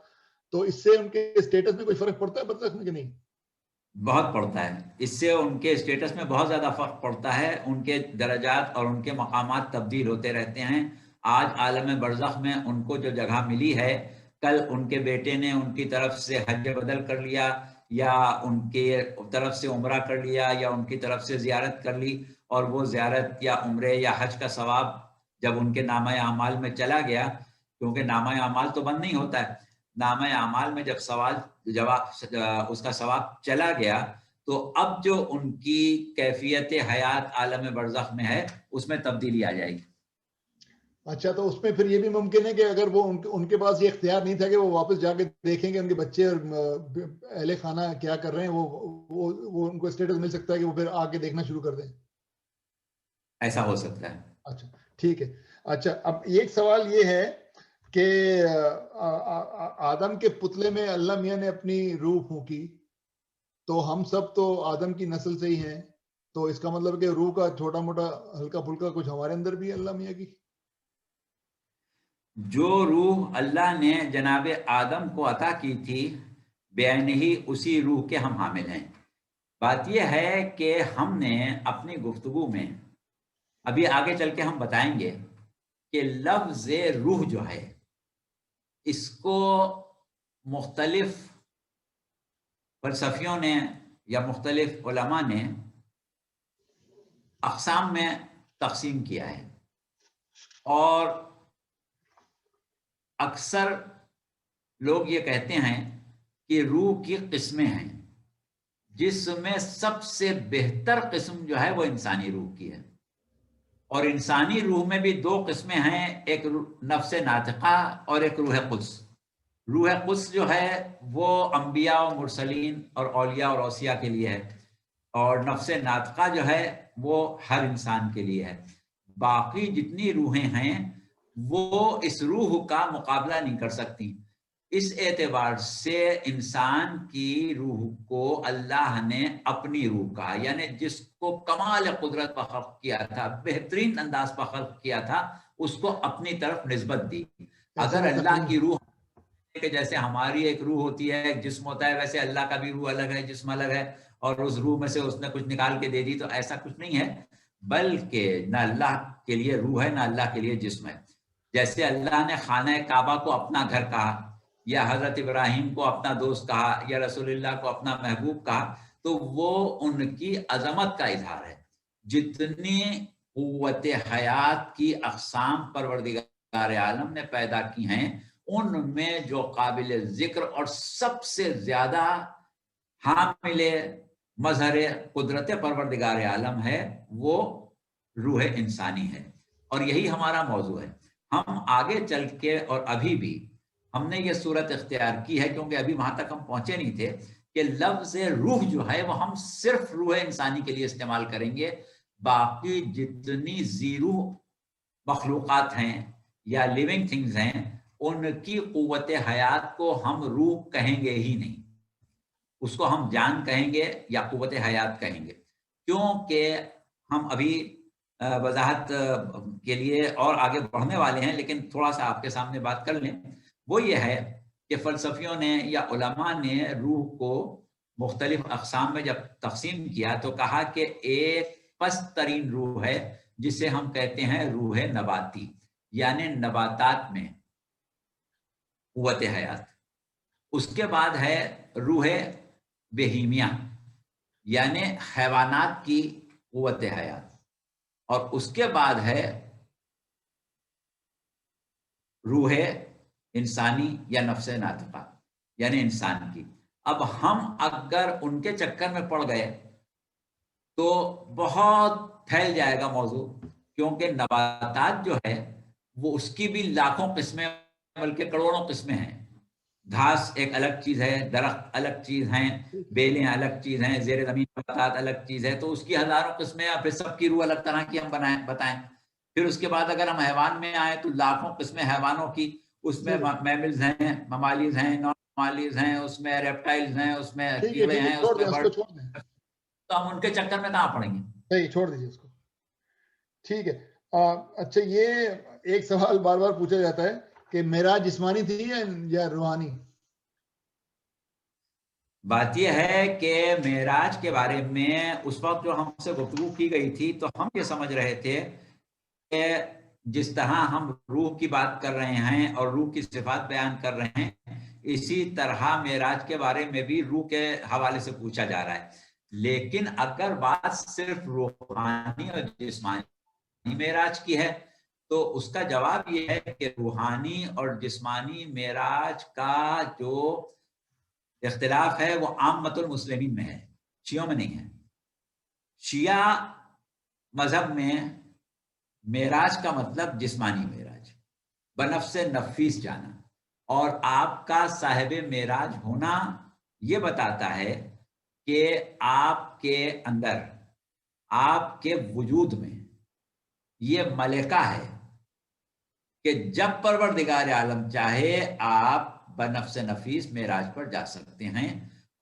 تو اس سے ان کے اسٹیٹس میں کوئی فرق پڑتا ہے برزخ میں کہ نہیں؟ بہت پڑتا ہے، اس سے ان کے اسٹیٹس میں بہت زیادہ فرق پڑتا ہے، ان کے درجات اور ان کے مقامات تبدیل ہوتے رہتے ہیں۔ آج عالم برزخ میں ان کو جو جگہ ملی ہے، کل ان کے بیٹے نے ان کی طرف سے حج بدل کر لیا یا ان کے طرف سے عمرہ کر لیا یا ان کی طرف سے زیارت کر لی، اور وہ زیارت یا عمرے یا حج کا ثواب جب ان کے نامہ اعمال میں چلا گیا، کیونکہ نامہ اعمال تو بند نہیں ہوتا ہے، نامہ اعمال میں جب اس کا ثواب چلا گیا تو اب جو ان کی کیفیت حیات عالم برزخ میں ہے اس میں تبدیلی آ جائے گی۔ اچھا، تو اس میں پھر یہ بھی ممکن ہے کہ اگر وہ ان کے پاس یہ اختیار نہیں تھا کہ وہ واپس جا کے دیکھیں گے ان کے بچے اور اہل خانہ کیا کر رہے ہیں، وہ ان کو اسٹیٹس مل سکتا ہے کہ وہ پھر آ کے دیکھنا شروع کر دیں؟ ایسا ہو سکتا ہے۔ اچھا ٹھیک ہے۔ اچھا، اب ایک سوال یہ ہے کہ آدم کے پتلے میں اللہ میاں نے اپنی روح پھونکی، تو ہم سب تو آدم کی نسل سے ہی ہیں، تو اس کا مطلب کہ روح کا چھوٹا موٹا ہلکا پھلکا کچھ ہمارے اندر بھی ہے اللہ میاں کی؟ جو روح اللہ نے جناب آدم کو عطا کی تھی بعین ہی اسی روح کے ہم حامل ہیں۔ بات یہ ہے کہ ہم نے اپنی گفتگو میں ابھی آگے چل کے ہم بتائیں گے کہ لفظ روح جو ہے اس کو مختلف فلسفیوں نے یا مختلف علماء نے اقسام میں تقسیم کیا ہے، اور اکثر لوگ یہ کہتے ہیں کہ روح کی قسمیں ہیں، جس میں سب سے بہتر قسم جو ہے وہ انسانی روح کی ہے، اور انسانی روح میں بھی دو قسمیں ہیں، ایک نفس ناطقہ اور ایک روح قدس۔ روح قدس جو ہے وہ انبیاء و مرسلین اور اولیاء اور اوصیاء کے لیے ہے، اور نفس ناطقہ جو ہے وہ ہر انسان کے لیے ہے۔ باقی جتنی روحیں ہیں وہ اس روح کا مقابلہ نہیں کر سکتی۔ اس اعتبار سے انسان کی روح کو اللہ نے اپنی روح کہا، یعنی جس کو کمال قدرت پر خلق کیا تھا، بہترین انداز پر خلق کیا تھا، اس کو اپنی طرف نسبت دی۔ اگر اللہ کی روح کہ جیسے ہماری ایک روح ہوتی ہے، ایک جسم ہوتا ہے، ویسے اللہ کا بھی روح الگ ہے، جسم الگ ہے، اور اس روح میں سے اس نے کچھ نکال کے دے دی، تو ایسا کچھ نہیں ہے، بلکہ نہ اللہ کے لیے روح ہے نہ اللہ کے لیے جسم ہے۔ جیسے اللہ نے خانہ کعبہ کو اپنا گھر کہا، یا حضرت ابراہیم کو اپنا دوست کہا، یا رسول اللہ کو اپنا محبوب کہا، تو وہ ان کی عظمت کا اظہار ہے۔ جتنی قوت حیات کی اقسام پروردگار عالم نے پیدا کی ہیں، ان میں جو قابل ذکر اور سب سے زیادہ حامل مظہر قدرت پروردگار عالم ہے وہ روح انسانی ہے، اور یہی ہمارا موضوع ہے۔ ہم آگے چل کے، اور ابھی بھی ہم نے یہ صورت اختیار کی ہے کیونکہ ابھی وہاں تک ہم پہنچے نہیں تھے کہ لفظ روح جو ہے وہ ہم صرف روح انسانی کے لیے استعمال کریں گے، باقی جتنی ذی روح مخلوقات ہیں یا لیونگ تھنگز ہیں ان کی قوت حیات کو ہم روح کہیں گے ہی نہیں، اس کو ہم جان کہیں گے یا قوت حیات کہیں گے، کیونکہ ہم ابھی وضاحت کے لیے اور آگے بڑھنے والے ہیں، لیکن تھوڑا سا آپ کے سامنے بات کر لیں۔ وہ یہ ہے کہ فلسفیوں نے یا علماء نے روح کو مختلف اقسام میں جب تقسیم کیا تو کہا کہ ایک پست ترین روح ہے جسے ہم کہتے ہیں روح نباتی، یعنی نباتات میں قوت حیات۔ اس کے بعد ہے روح بہیمیہ، یعنی حیوانات کی قوت حیات، اور اس کے بعد ہے روح انسانی یا نفس ناطقہ، یعنی انسان کی۔ اب ہم اگر ان کے چکر میں پڑ گئے تو بہت پھیل جائے گا موضوع، کیونکہ نباتات جو ہے وہ اس کی بھی لاکھوں قسمیں بلکہ کروڑوں قسمیں ہیں۔ گھاس ایک الگ چیز ہے، درخت الگ چیز ہیں، بیلیں الگ چیز ہیں، زیر زمین نباتات الگ چیز ہے، تو اس کی ہزاروں قسمیں، یا پھر سب کی روح الگ طرح کی ہم بتائیں۔ پھر اس کے بعد اگر ہم حیوان میں آئیں تو لاکھوں قسمیں حیوانوں کی، اس میں میملز ہیں، ممالیز ہیں، نان ممالیز ہیں، اس میں ریپٹائلز ہیں، اس میں کیڑے ہیں، اس میں برڈ، تو ہم ان کے چکر میں کہاں پڑیں گے؟ صحیح، چھوڑ دیجیے اس کو۔ ٹھیک ہے۔ اچھا، یہ ایک سوال بار بار پوچھا جاتا ہے کہ معراج جسمانی تھی یا روحانی؟ بات یہ ہے کہ معراج کے بارے میں اس وقت جو ہم سے گفتگو کی گئی تھی تو ہم یہ سمجھ رہے تھے کہ جس طرح ہم روح کی بات کر رہے ہیں اور روح کی صفات بیان کر رہے ہیں، اسی طرح معراج کے بارے میں بھی روح کے حوالے سے پوچھا جا رہا ہے۔ لیکن اگر بات صرف روحانی اور جسمانی معراج کی ہے تو اس کا جواب یہ ہے کہ روحانی اور جسمانی معراج کا جو اختلاف ہے وہ عامت المسلمین میں ہے، شیعوں میں نہیں ہے۔ شیعہ مذہب میں معراج کا مطلب جسمانی معراج، بنفس نفیس جانا، اور آپ کا صاحب معراج ہونا یہ بتاتا ہے کہ آپ کے اندر، آپ کے وجود میں یہ ملکہ ہے کہ جب پروردگار عالم چاہے آپ بنفس نفیس معراج پر جا سکتے ہیں۔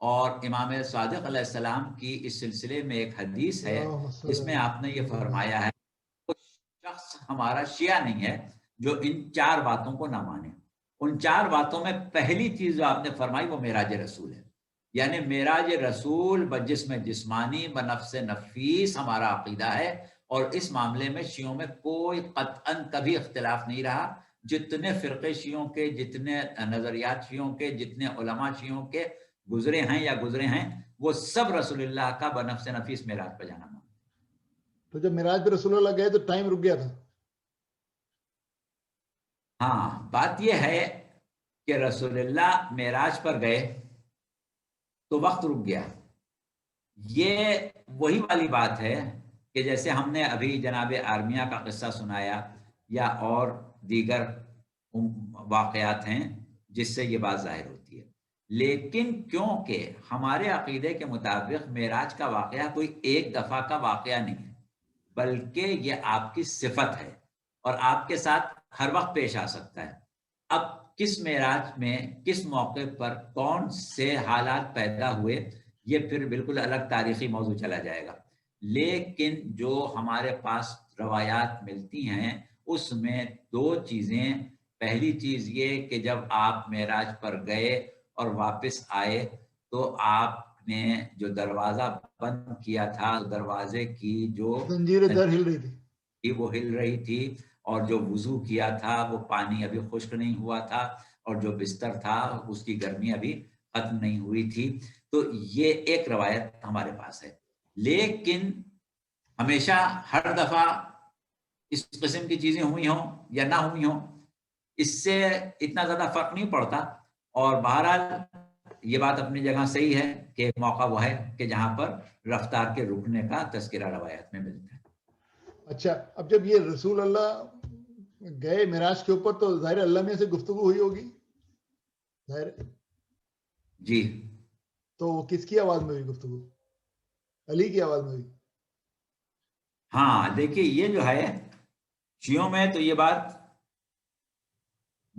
اور امام صادق علیہ السلام کی اس سلسلے میں ایک حدیث ہے جس میں آپ نے یہ فرمایا ہے، شخص ہمارا شیعہ نہیں ہے جو ان 4 باتوں کو نہ مانے۔ ان 4 باتوں میں پہلی چیز جو آپ نے فرمائی وہ معراج رسول ہے، یعنی معراج رسول بجسم جسمانی بنفس نفیس ہمارا عقیدہ ہے، اور اس معاملے میں شیعوں میں کوئی قطعاً کبھی اختلاف نہیں رہا۔ جتنے فرقے شیعوں کے، جتنے نظریات شیعوں کے، جتنے علماء شیعوں کے گزرے ہیں یا گزرے ہیں، وہ سب رسول اللہ کا بنفس نفیس معراج پہ جانا مانتے۔ تو جب معراج پہ رسول اللہ گئے تو ٹائم رک گیا تھا؟ ہاں، بات یہ ہے کہ رسول اللہ معراج پر گئے تو وقت رک گیا۔ یہ وہی والی بات ہے کہ جیسے ہم نے ابھی جناب آرمیہ کا قصہ سنایا یا اور دیگر واقعات ہیں جس سے یہ بات ظاہر ہوتی ہے، لیکن کیونکہ ہمارے عقیدے کے مطابق معراج کا واقعہ کوئی ایک دفعہ کا واقعہ نہیں ہے، بلکہ یہ آپ کی صفت ہے اور آپ کے ساتھ ہر وقت پیش آ سکتا ہے۔ اب کس معراج میں کس موقع پر کون سے حالات پیدا ہوئے یہ پھر بالکل الگ تاریخی موضوع چلا جائے گا، لیکن جو ہمارے پاس روایات ملتی ہیں اس میں 2 چیزیں۔ پہلی چیز یہ کہ جب آپ معراج پر گئے اور واپس آئے تو آپ نے جو دروازہ بند کیا تھا، دروازے کی جو زنجیر در ہل رہی تھی، وہ ہل رہی تھی، اور جو وضو کیا تھا وہ پانی ابھی خشک نہیں ہوا تھا، اور جو بستر تھا اس کی گرمی ابھی ختم نہیں ہوئی تھی۔ تو یہ ایک روایت ہمارے پاس ہے، لیکن ہمیشہ ہر دفعہ اس قسم کی چیزیں ہوئی ہوں یا نہ ہوئی ہوں اس سے اتنا زیادہ فرق نہیں پڑتا۔ اور بہرحال یہ بات اپنی جگہ صحیح ہے کہ ایک موقع وہ ہے کہ جہاں پر رفتار کے رکنے کا تذکرہ روایت میں ملتا ہے۔ اچھا، اب جب یہ رسول اللہ گئے معراج کے اوپر تو ظاہر اللہ میں سے گفتگو ہوئی ہوگی، ظاہر جی۔ تو کس کی آواز میں ہوئی گفتگو؟ علی کی آواز میں ہوئی؟ ہاں دیکھیے، یہ جو ہے شیعوں میں تو یہ بات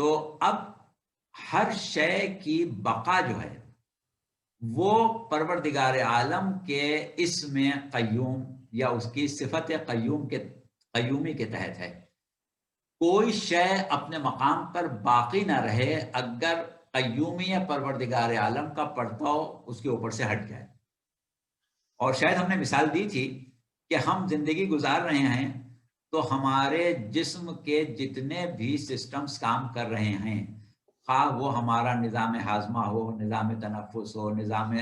تو اب ہر شے کی بقا جو ہے وہ پروردگار عالم کے اسم قیوم یا اس کی صفت قیومی کے تحت ہے. کوئی شے اپنے مقام پر باقی نہ رہے اگر قیومی پروردگار عالم کا پرتو اس کے اوپر سے ہٹ جائے. اور شاید ہم نے مثال دی تھی کہ ہم زندگی گزار رہے ہیں تو ہمارے جسم کے جتنے بھی سسٹمز کام کر رہے ہیں، خواہ وہ ہمارا نظام ہاضمہ ہو، نظام تنفس ہو، نظام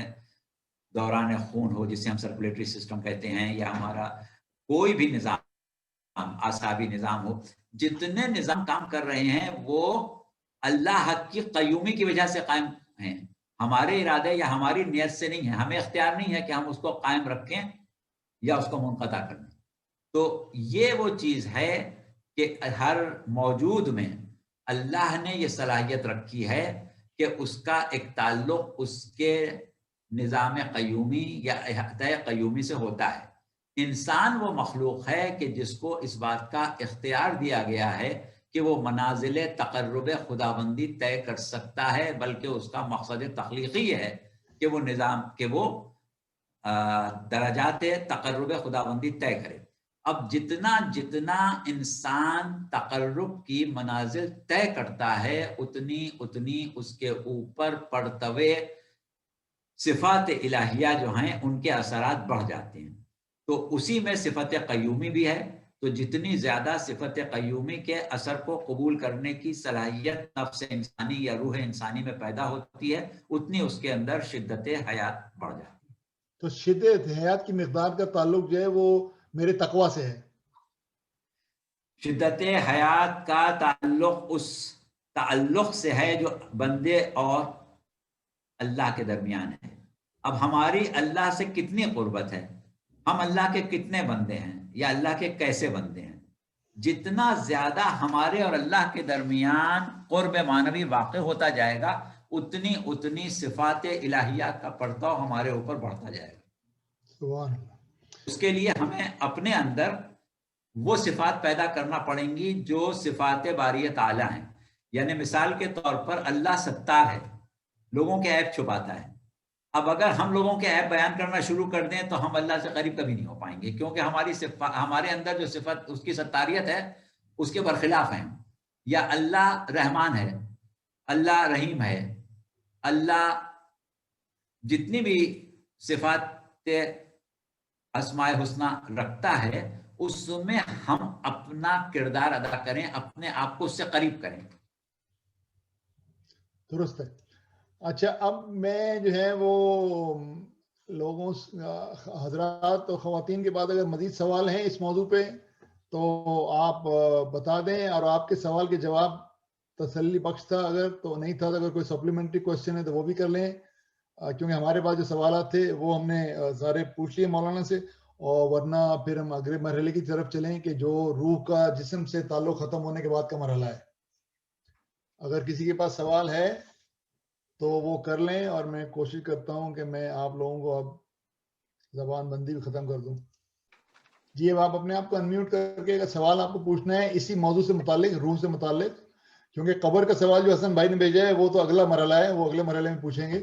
دوران خون ہو جسے ہم سرکولیٹری سسٹم کہتے ہیں، یا ہمارا کوئی بھی نظام، اعصابی نظام ہو، جتنے نظام کام کر رہے ہیں وہ اللہ کی قیومی کی وجہ سے قائم ہیں. ہمارے ارادے یا ہماری نیت سے نہیں ہے. ہمیں اختیار نہیں ہے کہ ہم اس کو قائم رکھیں یا اس کو منقطع کر دیں. تو یہ وہ چیز ہے کہ ہر موجود میں اللہ نے یہ صلاحیت رکھی ہے کہ اس کا ایک تعلق اس کے نظام قیومی یا احاطہ قیومی سے ہوتا ہے. انسان وہ مخلوق ہے کہ جس کو اس بات کا اختیار دیا گیا ہے کہ وہ منازل تقرب خداوندی طے کر سکتا ہے، بلکہ اس کا مقصد تخلیقی ہے کہ وہ نظام کہ وہ درجات تقرب خداوندی طے کرے. اب جتنا انسان تقرب کی منازل طے کرتا ہے اتنی اس کے اوپر پڑتوے صفات الہیہ جو ہیں ان کے اثرات بڑھ جاتے ہیں. تو اسی میں صفت قیومی بھی ہے. تو جتنی زیادہ صفت قیومی کے اثر کو قبول کرنے کی صلاحیت نفس انسانی یا روح انسانی میں پیدا ہوتی ہے، اتنی اس کے اندر شدت حیات بڑھ جاتی ہے. تو شدت حیات کی مقدار کا تعلق جو ہے وہ میرے تقوی سے ہے. شدت حیات کا تعلق اس تعلق سے ہے جو بندے اور اللہ کے درمیان ہے. اب ہماری اللہ سے کتنی قربت ہے، ہم اللہ کے کتنے بندے ہیں یا اللہ کے کیسے بندے ہیں، جتنا زیادہ ہمارے اور اللہ کے درمیان قرب معنوی واقع ہوتا جائے گا اتنی صفات الہیہ کا پرتو ہمارے اوپر بڑھتا جائے گا. سبحان اللہ. اس کے لیے ہمیں اپنے اندر وہ صفات پیدا کرنا پڑیں گی جو صفات باری تعالی ہیں. یعنی مثال کے طور پر اللہ ستار ہے، لوگوں کے عیب چھپاتا ہے. اب اگر ہم لوگوں کے عیب بیان کرنا شروع کر دیں تو ہم اللہ سے قریب کبھی نہیں ہو پائیں گے، کیونکہ ہمارے اندر جو صفت اس کی ستاریت ہے اس کے برخلاف ہیں. یا اللہ رحمان ہے، اللہ رحیم ہے، اللہ جتنی بھی صفات اسماء حسنہ رکھتا ہے اس میں ہم اپنا کردار ادا کریں، اپنے آپ کو اس سے قریب کریں. درست ہے. اچھا، اب میں جو ہے وہ لوگوں حضرات اور خواتین کے بعد اگر مزید سوال ہیں اس موضوع پہ تو آپ بتا دیں، اور آپ کے سوال کے جواب تسلی بخش تھا اگر تو نہیں تھا، تو اگر کوئی سپلیمنٹری کوشچن ہے تو وہ بھی کر لیں، کیونکہ ہمارے پاس جو سوالات تھے وہ ہم نے سارے پوچھ لیے مولانا سے، اور ورنہ پھر ہم اگلے مرحلے کی طرف چلیں کہ جو روح کا جسم سے تعلق ختم ہونے کے بعد کا مرحلہ ہے. اگر کسی کے پاس سوال ہے تو وہ کر لیں، اور میں کوشش کرتا ہوں کہ میں آپ لوگوں کو اب زبان بندی بھی ختم کر دوں. جی، اب آپ اپنے آپ کو انمیوٹ کر کے اگر سوال آپ کو پوچھنا ہے اسی موضوع سے متعلق، روح سے متعلق، کیونکہ قبر کا سوال جو حسن بھائی نے بھیجا ہے وہ تو اگلا مرحلہ ہے، وہ اگلے مرحلے میں پوچھیں گے.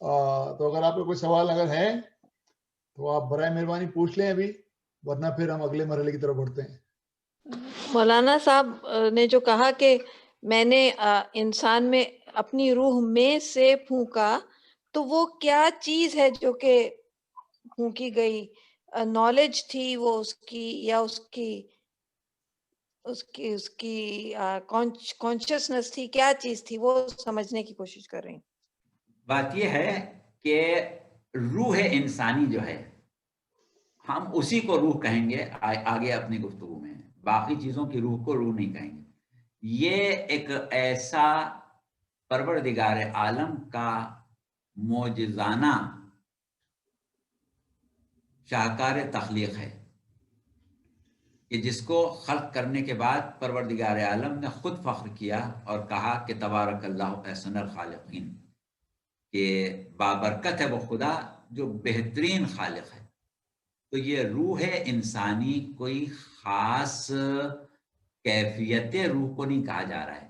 تو اگر آپ کو کوئی سوال اگر ہے تو آپ برائے مہربانی پوچھ لیں ابھی، ورنہ پھر ہم اگلے مرحلے کی طرف بڑھتے ہیں. مولانا صاحب نے جو کہا کہ میں نے انسان میں اپنی روح میں سے پھونکا، تو وہ کیا چیز ہے جو کہ پھونکی گئی؟ نالج تھی وہ اس کی، یا اس کی کانشیسنس تھی؟ کیا چیز تھی وہ سمجھنے کی کوشش کر رہے ہیں. بات یہ ہے کہ روح انسانی جو ہے ہم اسی کو روح کہیں گے آگے اپنی گفتگو میں، باقی چیزوں کی روح کو روح نہیں کہیں گے. یہ ایک ایسا پروردگار عالم کا معجزانہ شاہکار تخلیق ہے کہ جس کو خلق کرنے کے بعد پروردگار عالم نے خود فخر کیا اور کہا کہ تبارک اللہ احسن الخالقین، کہ بابرکت ہے وہ خدا جو بہترین خالق ہے. تو یہ روح انسانی کوئی خاص کیفیت روح کو نہیں کہا جا رہا ہے،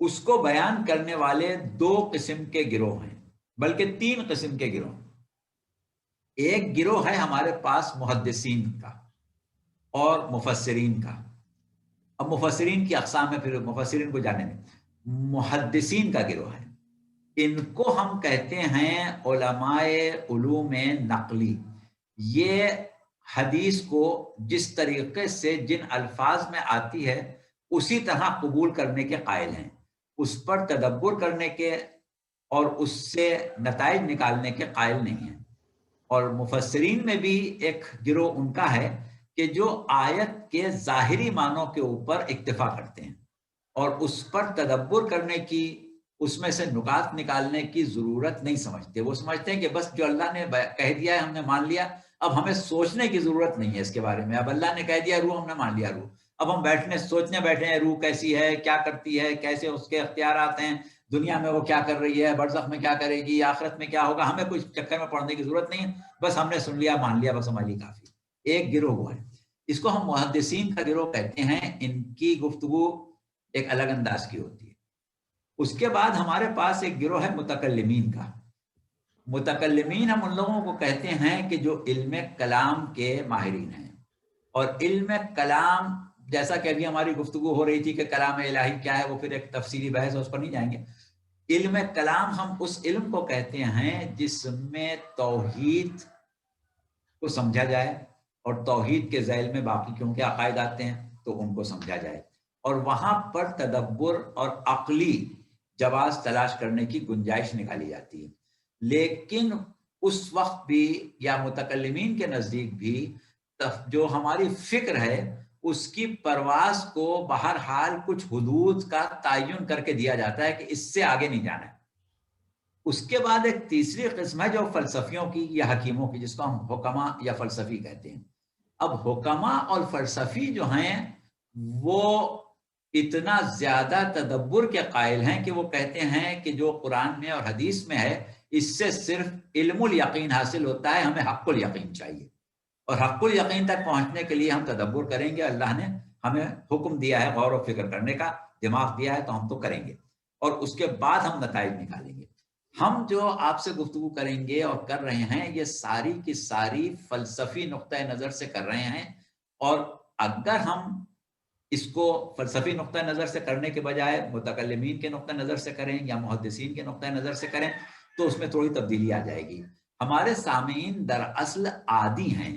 اس کو بیان کرنے والے 2 قسم کے گروہ ہیں، بلکہ 3 قسم کے گروہ۔ ایک گروہ ہے ہمارے پاس محدثین کا اور مفسرین کا۔ اب مفسرین کی اقسام ہے، پھر مفسرین کو جانے دیں۔ محدثین کا گروہ ہے، ان کو ہم کہتے ہیں علماء علوم نقلی۔ یہ حدیث کو جس طریقے سے جن الفاظ میں آتی ہے اسی طرح قبول کرنے کے قائل ہیں، اس پر تدبر کرنے کے اور اس سے نتائج نکالنے کے قائل نہیں ہیں۔ اور مفسرین میں بھی ایک گروہ ان کا ہے کہ جو آیت کے ظاہری معنوں کے اوپر اکتفا کرتے ہیں اور اس پر تدبر کرنے کی، اس میں سے نکات نکالنے کی ضرورت نہیں سمجھتے۔ وہ سمجھتے ہیں کہ بس جو اللہ نے کہہ دیا ہے ہم نے مان لیا، اب ہمیں سوچنے کی ضرورت نہیں ہے اس کے بارے میں۔ اب اللہ نے کہہ دیا روح، ہم نے مان لیا روح، اب ہم سوچنے بیٹھے ہیں روح کیسی ہے، کیا کرتی ہے، کیسے اس کے اختیارات ہیں، دنیا میں وہ کیا کر رہی ہے، برزخ میں کیا کرے گی، آخرت میں کیا ہوگا، ہمیں کچھ چکر میں پڑنے کی ضرورت نہیں ہے، بس ہم نے سن لیا مان لیا، بس ہمارے لیے کافی۔ ایک گروہ ہوا ہے، اس کو ہم محدثین کا گروہ کہتے ہیں۔ ان کی گفتگو ایک الگ انداز کی ہوتی ہے۔ اس کے بعد ہمارے پاس ایک گروہ ہے متکلمین کا۔ متکلمین ہم ان لوگوں کو کہتے ہیں کہ جو علم کلام کے ماہرین ہیں، اور علم کلام جیسا کہ ابھی ہماری گفتگو ہو رہی تھی کہ کلام الہی کیا ہے، وہ پھر ایک تفصیلی بحث ہے، اس پر نہیں جائیں گے۔ علم کلام ہم اس علم کو کہتے ہیں جس میں توحید کو سمجھا جائے، اور توحید کے ذیل میں باقی کیونکہ عقائد آتے ہیں تو ان کو سمجھا جائے، اور وہاں پر تدبر اور عقلی جواز تلاش کرنے کی گنجائش نکالی جاتی ہے۔ لیکن اس وقت بھی یا متکلمین کے نزدیک بھی جو ہماری فکر ہے اس کی پرواز کو بہرحال کچھ حدود کا تعین کر کے دیا جاتا ہے کہ اس سے آگے نہیں جانا ہے۔ اس کے بعد ایک تیسری قسم ہے جو فلسفیوں کی یا حکیموں کی، جس کو ہم حکما یا فلسفی کہتے ہیں۔ اب حکما اور فلسفی جو ہیں وہ اتنا زیادہ تدبر کے قائل ہیں کہ وہ کہتے ہیں کہ جو قرآن میں اور حدیث میں ہے اس سے صرف علم الیقین حاصل ہوتا ہے، ہمیں حق الیقین چاہیے، اور حق الیقین تک پہنچنے کے لیے ہم تدبر کریں گے۔ اللہ نے ہمیں حکم دیا ہے غور و فکر کرنے کا، دماغ دیا ہے تو ہم تو کریں گے، اور اس کے بعد ہم نتائج نکالیں گے۔ ہم جو آپ سے گفتگو کریں گے اور کر رہے ہیں یہ ساری کی ساری فلسفی نقطہ نظر سے کر رہے ہیں، اور اگر ہم اس کو فلسفی نقطہ نظر سے کرنے کے بجائے متکلمین کے نقطہ نظر سے کریں یا محدثین کے نقطہ نظر سے کریں تو اس میں تھوڑی تبدیلی آ جائے گی۔ ہمارے سامعین دراصل عادی ہیں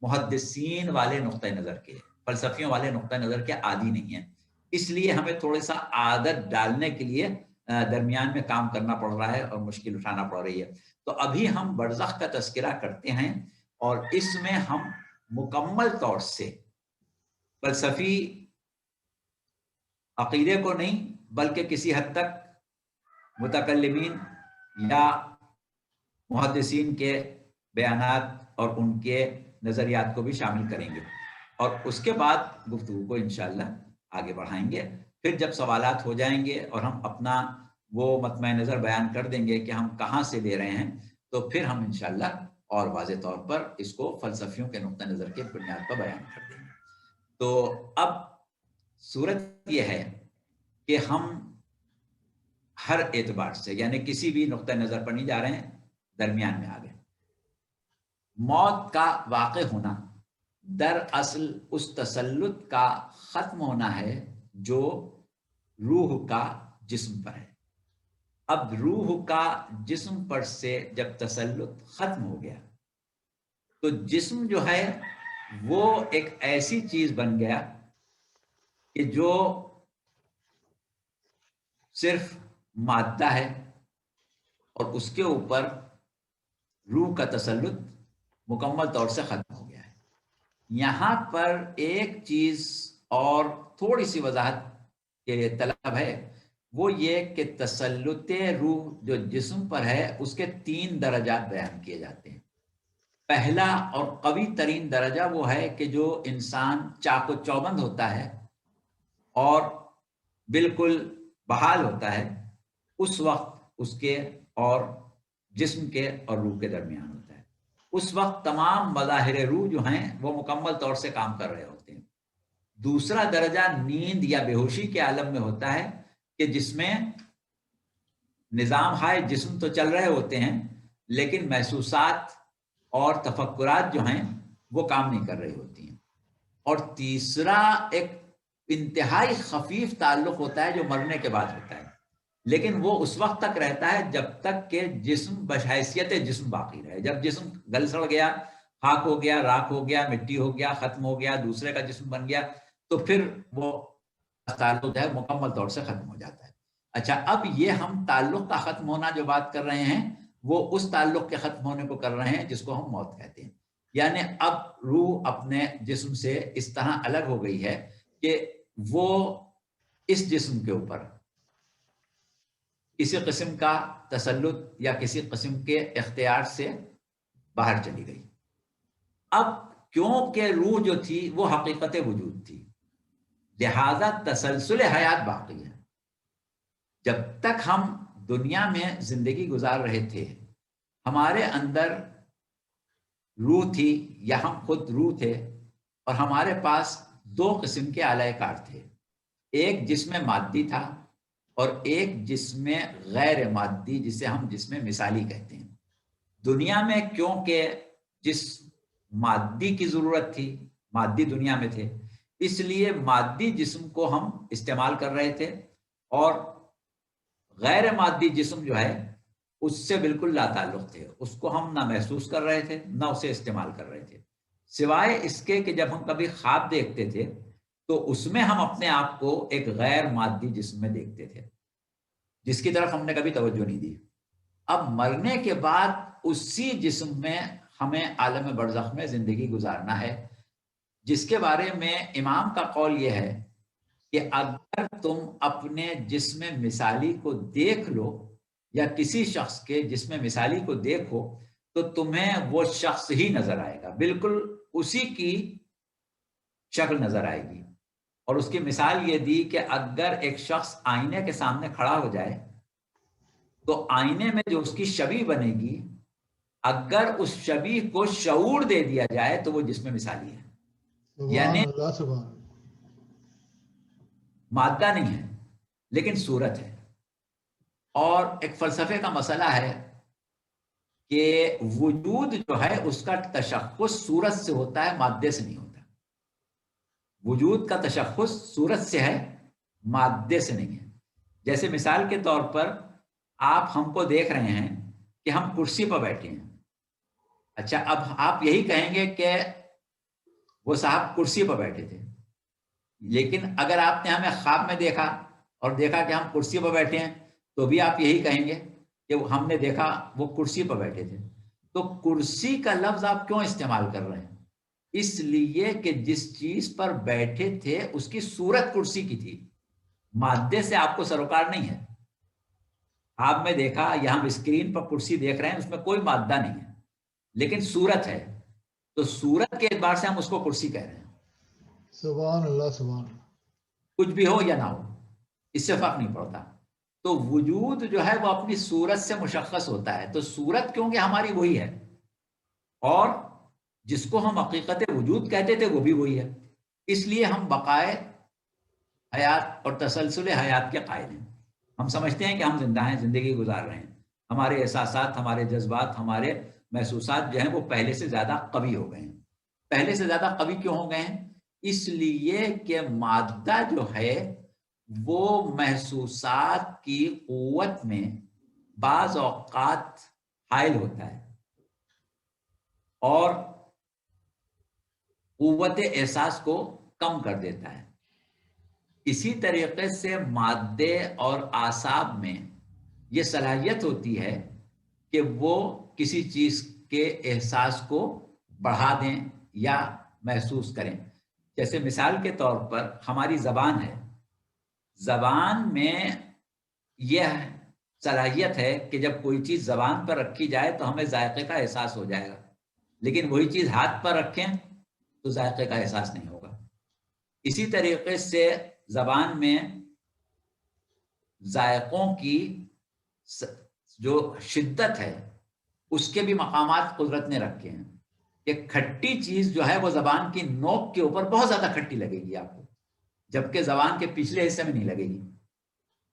محدثین والے نقطہ نظر کے، فلسفیوں والے نقطہ نظر کے عادی نہیں ہیں، اس لیے ہمیں تھوڑا سا عادت ڈالنے کے لیے درمیان میں کام کرنا پڑ رہا ہے اور مشکل اٹھانا پڑ رہی ہے۔ تو ابھی ہم برزخ کا تذکرہ کرتے ہیں، اور اس میں ہم مکمل طور سے فلسفی عقیدے کو نہیں بلکہ کسی حد تک متکلمین یا محدثین کے بیانات اور ان کے نظریات کو بھی شامل کریں گے، اور اس کے بعد گفتگو کو انشاءاللہ آگے بڑھائیں گے۔ پھر جب سوالات ہو جائیں گے اور ہم اپنا وہ مطمع نظر بیان کر دیں گے کہ ہم کہاں سے لے رہے ہیں، تو پھر ہم انشاءاللہ اور واضح طور پر اس کو فلسفیوں کے نقطہ نظر کے بنیاد پر بیان کر دیں گے۔ تو اب صورت یہ ہے کہ ہم ہر اعتبار سے یعنی کسی بھی نقطہ نظر پر نہیں جا رہے ہیں، درمیان میں آ گئے۔ موت کا واقع ہونا دراصل اس تسلط کا ختم ہونا ہے جو روح کا جسم پر ہے۔ اب روح کا جسم پر سے جب تسلط ختم ہو گیا تو جسم جو ہے وہ ایک ایسی چیز بن گیا کہ جو صرف مادہ ہے، اور اس کے اوپر روح کا تسلط مکمل طور سے ختم ہو گیا ہے۔ یہاں پر ایک چیز اور تھوڑی سی وضاحت کے لیے طلب ہے، وہ یہ کہ تسلط روح جو جسم پر ہے اس کے 3 درجات بیان کیے جاتے ہیں۔ پہلا اور قوی ترین درجہ وہ ہے کہ جو انسان چاق و چوبند ہوتا ہے اور بالکل بحال ہوتا ہے، اس وقت اس کے اور جسم کے اور روح کے درمیان ہوتا ہے۔ اس وقت تمام مظاہر روح جو ہیں وہ مکمل طور سے کام کر رہے ہوتے ہیں۔ دوسرا درجہ نیند یا بے ہوشی کے عالم میں ہوتا ہے، کہ جس میں نظام ہائے جسم تو چل رہے ہوتے ہیں لیکن محسوسات اور تفکرات جو ہیں وہ کام نہیں کر رہی ہوتی ہیں. اور تیسرا ایک انتہائی خفیف تعلق ہوتا ہے جو مرنے کے بعد ہوتا ہے، لیکن وہ اس وقت تک رہتا ہے جب تک کہ جسم بحیثیت جسم باقی رہے. جب جسم گل سڑ گیا، خاک ہو گیا، راکھ ہو گیا، مٹی ہو گیا، ختم ہو گیا، دوسرے کا جسم بن گیا، تو پھر وہ تعلق جو ہے مکمل طور سے ختم ہو جاتا ہے. اچھا، اب یہ ہم تعلق کا ختم ہونا جو بات کر رہے ہیں وہ اس تعلق کے ختم ہونے کو کر رہے ہیں جس کو ہم موت کہتے ہیں. یعنی اب روح اپنے جسم سے اس طرح الگ ہو گئی ہے کہ وہ اس جسم کے اوپر کسی قسم کا تسلط یا کسی قسم کے اختیار سے باہر چلی گئی. اب کیونکہ روح جو تھی وہ حقیقت وجود تھی، لہذا تسلسل حیات باقی ہے. جب تک ہم دنیا میں زندگی گزار رہے تھے ہمارے اندر روح تھی یا ہم خود روح تھے، اور ہمارے پاس دو قسم کے اعلی کار تھے، ایک جسم مادی تھا اور ایک جسم غیر مادی جسے ہم جسم مثالی کہتے ہیں. دنیا میں کیونکہ جس مادی کی ضرورت تھی، مادی دنیا میں تھے، اس لیے مادی جسم کو ہم استعمال کر رہے تھے، اور غیر مادی جسم جو ہے اس سے بالکل لا تعلق تھے، اس کو ہم نہ محسوس کر رہے تھے نہ اسے استعمال کر رہے تھے، سوائے اس کے کہ جب ہم کبھی خواب دیکھتے تھے تو اس میں ہم اپنے آپ کو ایک غیر مادی جسم میں دیکھتے تھے جس کی طرف ہم نے کبھی توجہ نہیں دی. اب مرنے کے بعد اسی جسم میں ہمیں عالم برزخ میں زندگی گزارنا ہے، جس کے بارے میں امام کا قول یہ ہے کہ اگر تم اپنے جسم مثالی کو دیکھ لو یا کسی شخص کے جسم مثالی کو دیکھو تو تمہیں وہ شخص ہی نظر آئے گا، بالکل اسی کی شکل نظر آئے گی. اور اس کی مثال یہ دی کہ اگر ایک شخص آئینے کے سامنے کھڑا ہو جائے تو آئینے میں جو اس کی شبیہ بنے گی، اگر اس شبیہ کو شعور دے دیا جائے تو وہ جسم مثالی ہے. یعنی مادہ نہیں ہے لیکن صورت ہے. اور ایک فلسفے کا مسئلہ ہے کہ وجود جو ہے اس کا تشخص صورت سے ہوتا ہے، مادے سے نہیں ہوتا. وجود کا تشخص صورت سے ہے، مادے سے نہیں ہے. جیسے مثال کے طور پر آپ ہم کو دیکھ رہے ہیں کہ ہم کرسی پر بیٹھے ہیں. اچھا، اب آپ یہی کہیں گے کہ وہ صاحب کرسی پر بیٹھے تھے، لیکن اگر آپ نے ہمیں خواب میں دیکھا اور دیکھا کہ ہم کرسی پر بیٹھے ہیں تو بھی آپ یہی کہیں گے کہ ہم نے دیکھا وہ کرسی پر بیٹھے تھے. تو کرسی کا لفظ آپ کیوں استعمال کر رہے ہیں؟ اس لیے کہ جس چیز پر بیٹھے تھے اس کی صورت کرسی کی تھی، مادے سے آپ کو سروکار نہیں ہے. آپ میں دیکھا یا ہم اسکرین پر کرسی دیکھ رہے ہیں، اس میں کوئی مادہ نہیں ہے لیکن صورت ہے، تو صورت کے اعتبار سے ہم اس کو کرسی کہہ رہے ہیں. سبحان اللہ، سبحان اللہ. کچھ بھی ہو یا نہ ہو اس سے فرق نہیں پڑتا. تو وجود جو ہے وہ اپنی صورت سے مشخص ہوتا ہے. تو صورت کیونکہ ہماری وہی ہے، اور جس کو ہم حقیقت وجود کہتے تھے وہ بھی وہی ہے، اس لیے ہم بقائے حیات اور تسلسل حیات کے قائل ہیں. ہم سمجھتے ہیں کہ ہم زندہ ہیں، زندگی گزار رہے ہیں. ہمارے احساسات، ہمارے جذبات، ہمارے محسوسات جو ہیں وہ پہلے سے زیادہ قوی ہو گئے ہیں. پہلے سے زیادہ قوی کیوں ہو گئے ہیں؟ اس لیے کہ مادہ جو ہے وہ محسوسات کی قوت میں بعض اوقات حائل ہوتا ہے اور قوت احساس کو کم کر دیتا ہے. اسی طریقے سے مادے اور اعصاب میں یہ صلاحیت ہوتی ہے کہ وہ کسی چیز کے احساس کو بڑھا دیں یا محسوس کریں. جیسے مثال کے طور پر ہماری زبان ہے، زبان میں یہ صلاحیت ہے کہ جب کوئی چیز زبان پر رکھی جائے تو ہمیں ذائقے کا احساس ہو جائے گا، لیکن وہی چیز ہاتھ پر رکھیں تو ذائقے کا احساس نہیں ہوگا. اسی طریقے سے زبان میں ذائقوں کی جو شدت ہے اس کے بھی مقامات قدرت نے رکھے ہیں کہ کھٹی چیز جو ہے وہ زبان کی نوک کے اوپر بہت زیادہ کھٹی لگے گی آپ کو، جبکہ زبان کے پچھلے حصے میں نہیں لگے گی.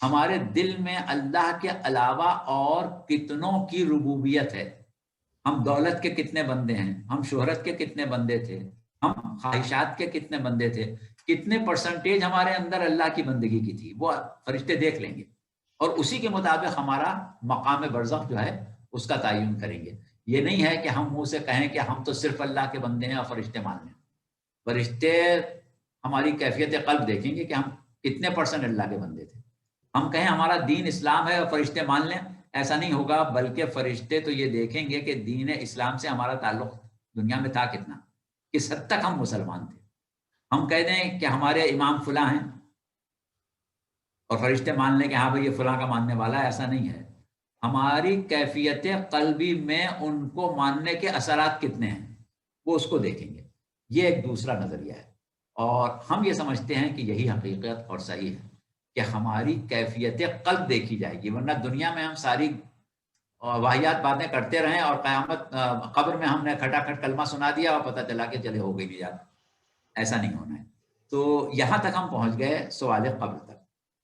ہمارے دل میں اللہ کے علاوہ اور کتنوں کی ربوبیت ہے. ہم دولت کے کتنے بندے ہیں, ہم شہرت کے کتنے بندے تھے, ہم خواہشات کے کتنے بندے تھے, کتنے پرسنٹیج ہمارے اندر اللہ کی بندگی کی تھی, وہ فرشتے دیکھ لیں گے اور اسی کے مطابق ہمارا مقام برزخ جو ہے اس کا تعین کریں گے. یہ نہیں ہے کہ ہم منہ سے کہیں کہ ہم تو صرف اللہ کے بندے ہیں اور فرشتے مان لیں. فرشتے ہماری کیفیت قلب دیکھیں گے کہ ہم کتنے پرسنٹ اللہ کے بندے تھے. ہم کہیں ہمارا دین اسلام ہے اور فرشتے مان لیں, ایسا نہیں ہوگا, بلکہ فرشتے تو یہ دیکھیں گے کہ دین اسلام سے ہمارا تعلق دنیا میں تھا کتنا, کس حد تک ہم مسلمان تھے. ہم کہہ دیں کہ ہمارے امام فلاں ہیں اور فرشتے مان لیں کہ ہاں بھائی یہ فلاں کا ماننے والا ہے, ایسا نہیں ہے. ہماری کیفیت قلبی میں ان کو ماننے کے اثرات کتنے ہیں وہ اس کو دیکھیں گے. یہ ایک دوسرا نظریہ ہے, اور ہم یہ سمجھتے ہیں کہ یہی حقیقت اور صحیح ہے کہ ہماری کیفیت قلب دیکھی جائے گی. ورنہ دنیا میں ہم ساری واحیات باتیں کرتے رہیں اور قیامت قبر میں ہم نے کھٹاکھٹ کلمہ سنا دیا اور پتہ چلا کہ چلے ہو گئی نہیں جاتا. ایسا نہیں ہونا ہے. تو یہاں تک ہم پہنچ گئے سوال قبر تک.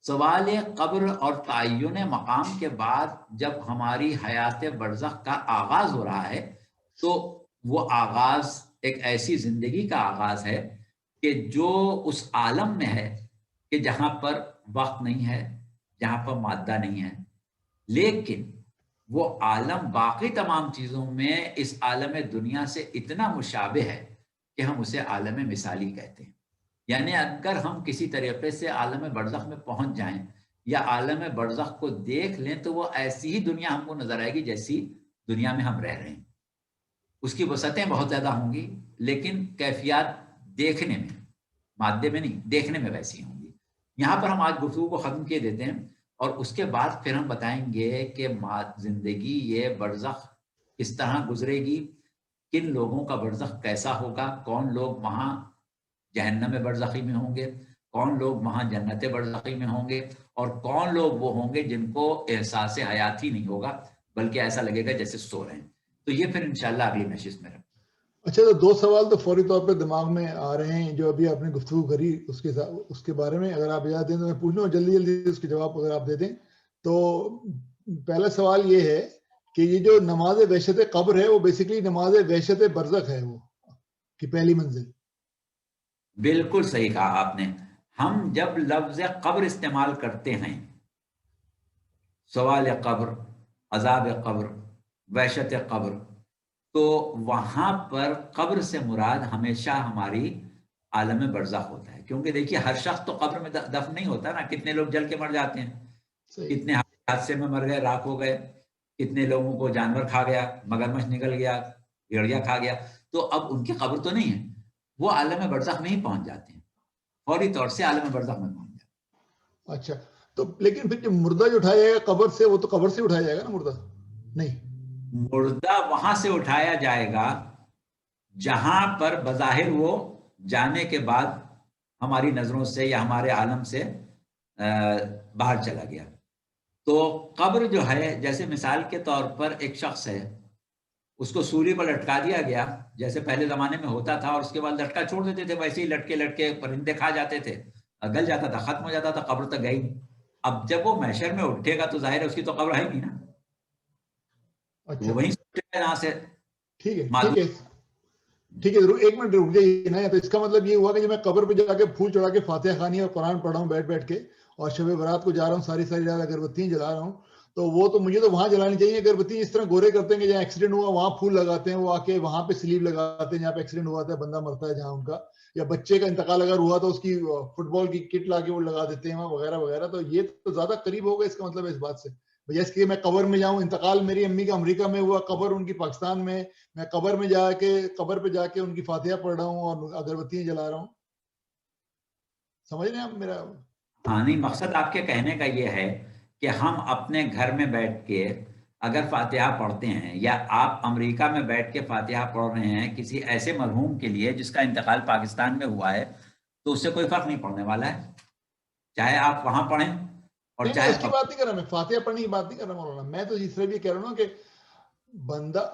سوال قبر اور تعین مقام کے بعد جب ہماری حیات برزخ کا آغاز ہو رہا ہے تو وہ آغاز ایک ایسی زندگی کا آغاز ہے کہ جو اس عالم میں ہے کہ جہاں پر وقت نہیں ہے, جہاں پر مادہ نہیں ہے, لیکن وہ عالم باقی تمام چیزوں میں اس عالم دنیا سے اتنا مشابہ ہے کہ ہم اسے عالم مثالی کہتے ہیں. یعنی اگر ہم کسی طریقے سے عالم برزخ میں پہنچ جائیں یا عالم برزخ کو دیکھ لیں تو وہ ایسی ہی دنیا ہم کو نظر آئے گی جیسی دنیا میں ہم رہ رہے ہیں. اس کی وسعتیں بہت زیادہ ہوں گی لیکن کیفیات دیکھنے میں, مادے میں نہیں, دیکھنے میں ویسی ہوں گی. یہاں پر ہم آج گفتگو کو ختم کیے دیتے ہیں اور اس کے بعد پھر ہم بتائیں گے کہ زندگی یہ برزخ کس طرح گزرے گی, کن لوگوں کا برزخ کیسا ہوگا, کون لوگ وہاں جہنم برزخی میں ہوں گے, کون لوگ وہاں جنت برزخی میں ہوں گے, اور کون لوگ وہ ہوں گے جن کو احساس حیات ہی نہیں ہوگا بلکہ ایسا لگے گا جیسے سو رہے ہیں. تو یہ پھر انشاءاللہ اگلی نشست میں رکھیں. اچھا, تو دو سوال تو فوری طور پہ دماغ میں آ رہے ہیں جو ابھی آپ نے گفتگو کری اس کے بارے میں اگر آپ اجازت دیں تو میں پوچھ لوں, جلدی جلدی اس کے جواب اگر آپ دے دیں. تو پہلا سوال یہ ہے کہ یہ جو نماز وحشت قبر ہے وہ بیسیکلی نماز وحشت برزخ ہے, وہ کی پہلی منزل. بالکل صحیح کہا آپ نے. ہم جب لفظ قبر استعمال کرتے ہیں, سوال قبر, عذاب قبر, وحشت قبر, تو وہاں پر قبر سے مراد ہمیشہ ہماری عالم برزخ ہوتا ہے. کیونکہ دیکھیے ہر شخص تو قبر میں دفن نہیں ہوتا نا. کتنے لوگ جل کے مر جاتے ہیں, کتنے حادثے میں مر گئے, راکھ ہو گئے, کتنے لوگوں کو جانور کھا گیا, مگرمچھ نکل گیا, گھڑیا کھا گیا. تو اب ان کی قبر تو نہیں ہے, وہ عالم برزخ میں ہی پہنچ جاتے ہیں, فوری طور سے عالم برزخ میں پہنچ جاتے ہیں. اچھا, تو لیکن پھر جو مردہ جو اٹھایا جائے گا قبر سے, وہ تو قبر سے اٹھایا جائے گا نا مردہ, نہیں؟ مردہ وہاں سے اٹھایا جائے گا جہاں پر بظاہر وہ جانے کے بعد ہماری نظروں سے یا ہمارے عالم سے باہر چلا گیا. تو قبر جو ہے, جیسے مثال کے طور پر ایک شخص ہے, اس کو سولی پر لٹکا دیا گیا جیسے پہلے زمانے میں ہوتا تھا, اور اس کے بعد لٹکا چھوڑ دیتے تھے, ویسے ہی لٹکے لٹکے پرندے کھا جاتے تھے, گل جاتا تھا, ختم ہو جاتا تھا, قبر تک گئی. اب جب وہ محشر میں اٹھے گا تو ظاہر ہے اس کی تو قبر ہے نہیں نا. اچھا, وہیں سے یہاں سے ٹھیک ہے ٹھیک ہے ٹھیک ہے, ایک منٹ رک جائیے نا. تو اس کا مطلب یہ ہوا کہ جب میں قبر پہ جا کے پھول چڑھا کے فاتحہ خوانی اور قرآن پڑھ رہا ہوں بیٹھ بیٹھ کے, اور شب برات کو جا رہا ہوں, ساری رات اگربتیاں جلا رہا ہوں, تو وہ تو مجھے تو وہاں جلانی چاہیے اگربتی. اس طرح گورے کرتے ہیں کہ جہاں ایکسیڈنٹ ہوا وہاں پھول لگاتے ہیں, وہ آ کے وہاں پہ سلیب لگاتے ہیں جہاں پہ ایکسیڈنٹ ہوا تھا, بندہ مرتا ہے جہاں ان کا, یا بچے کا انتقال اگر ہوا تو اس کی فٹ بال کی کٹ لا کے وہ لگا دیتے ہیں وغیرہ وغیرہ. تو یہ تو زیادہ قریب ہوگا اس کا مطلب اس بات سے, جیسے کہ میں قبر میں جاؤں, انتقال میری امی کا امریکہ میں ہوا, قبر ان کی پاکستان میں قبر میں جا کے قبر پہ جا کے ان کی فاتحہ پڑھ رہا ہوں اور اگربتیاں جلا رہا ہوں. سمجھ رہے ہیں آپ میرا؟ ہاں, نہیں, مقصد آپ کے کہنے کا یہ ہے کہ ہم اپنے گھر میں بیٹھ کے اگر فاتحہ پڑھتے ہیں, یا آپ امریکہ میں بیٹھ کے فاتحہ پڑھ رہے ہیں کسی ایسے مرحوم کے لیے جس کا انتقال پاکستان میں ہوا ہے, تو اس سے کوئی فرق نہیں پڑنے والا ہے, چاہے آپ وہاں پڑھیں اور چاہے. اس کی بات نہیں کر رہا میں, فاتحہ پڑھنے کی بات نہیں کر رہا مولانا. میں تو اس طرح بھی کہہ رہا ہوں کہ بندہ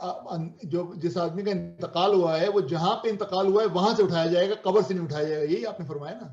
جو جس آدمی کا انتقال ہوا ہے وہ جہاں پہ انتقال ہوا ہے وہاں سے اٹھایا جائے گا, قبر سے نہیں اٹھایا جائے گا, یہی آپ نے فرمایا نا.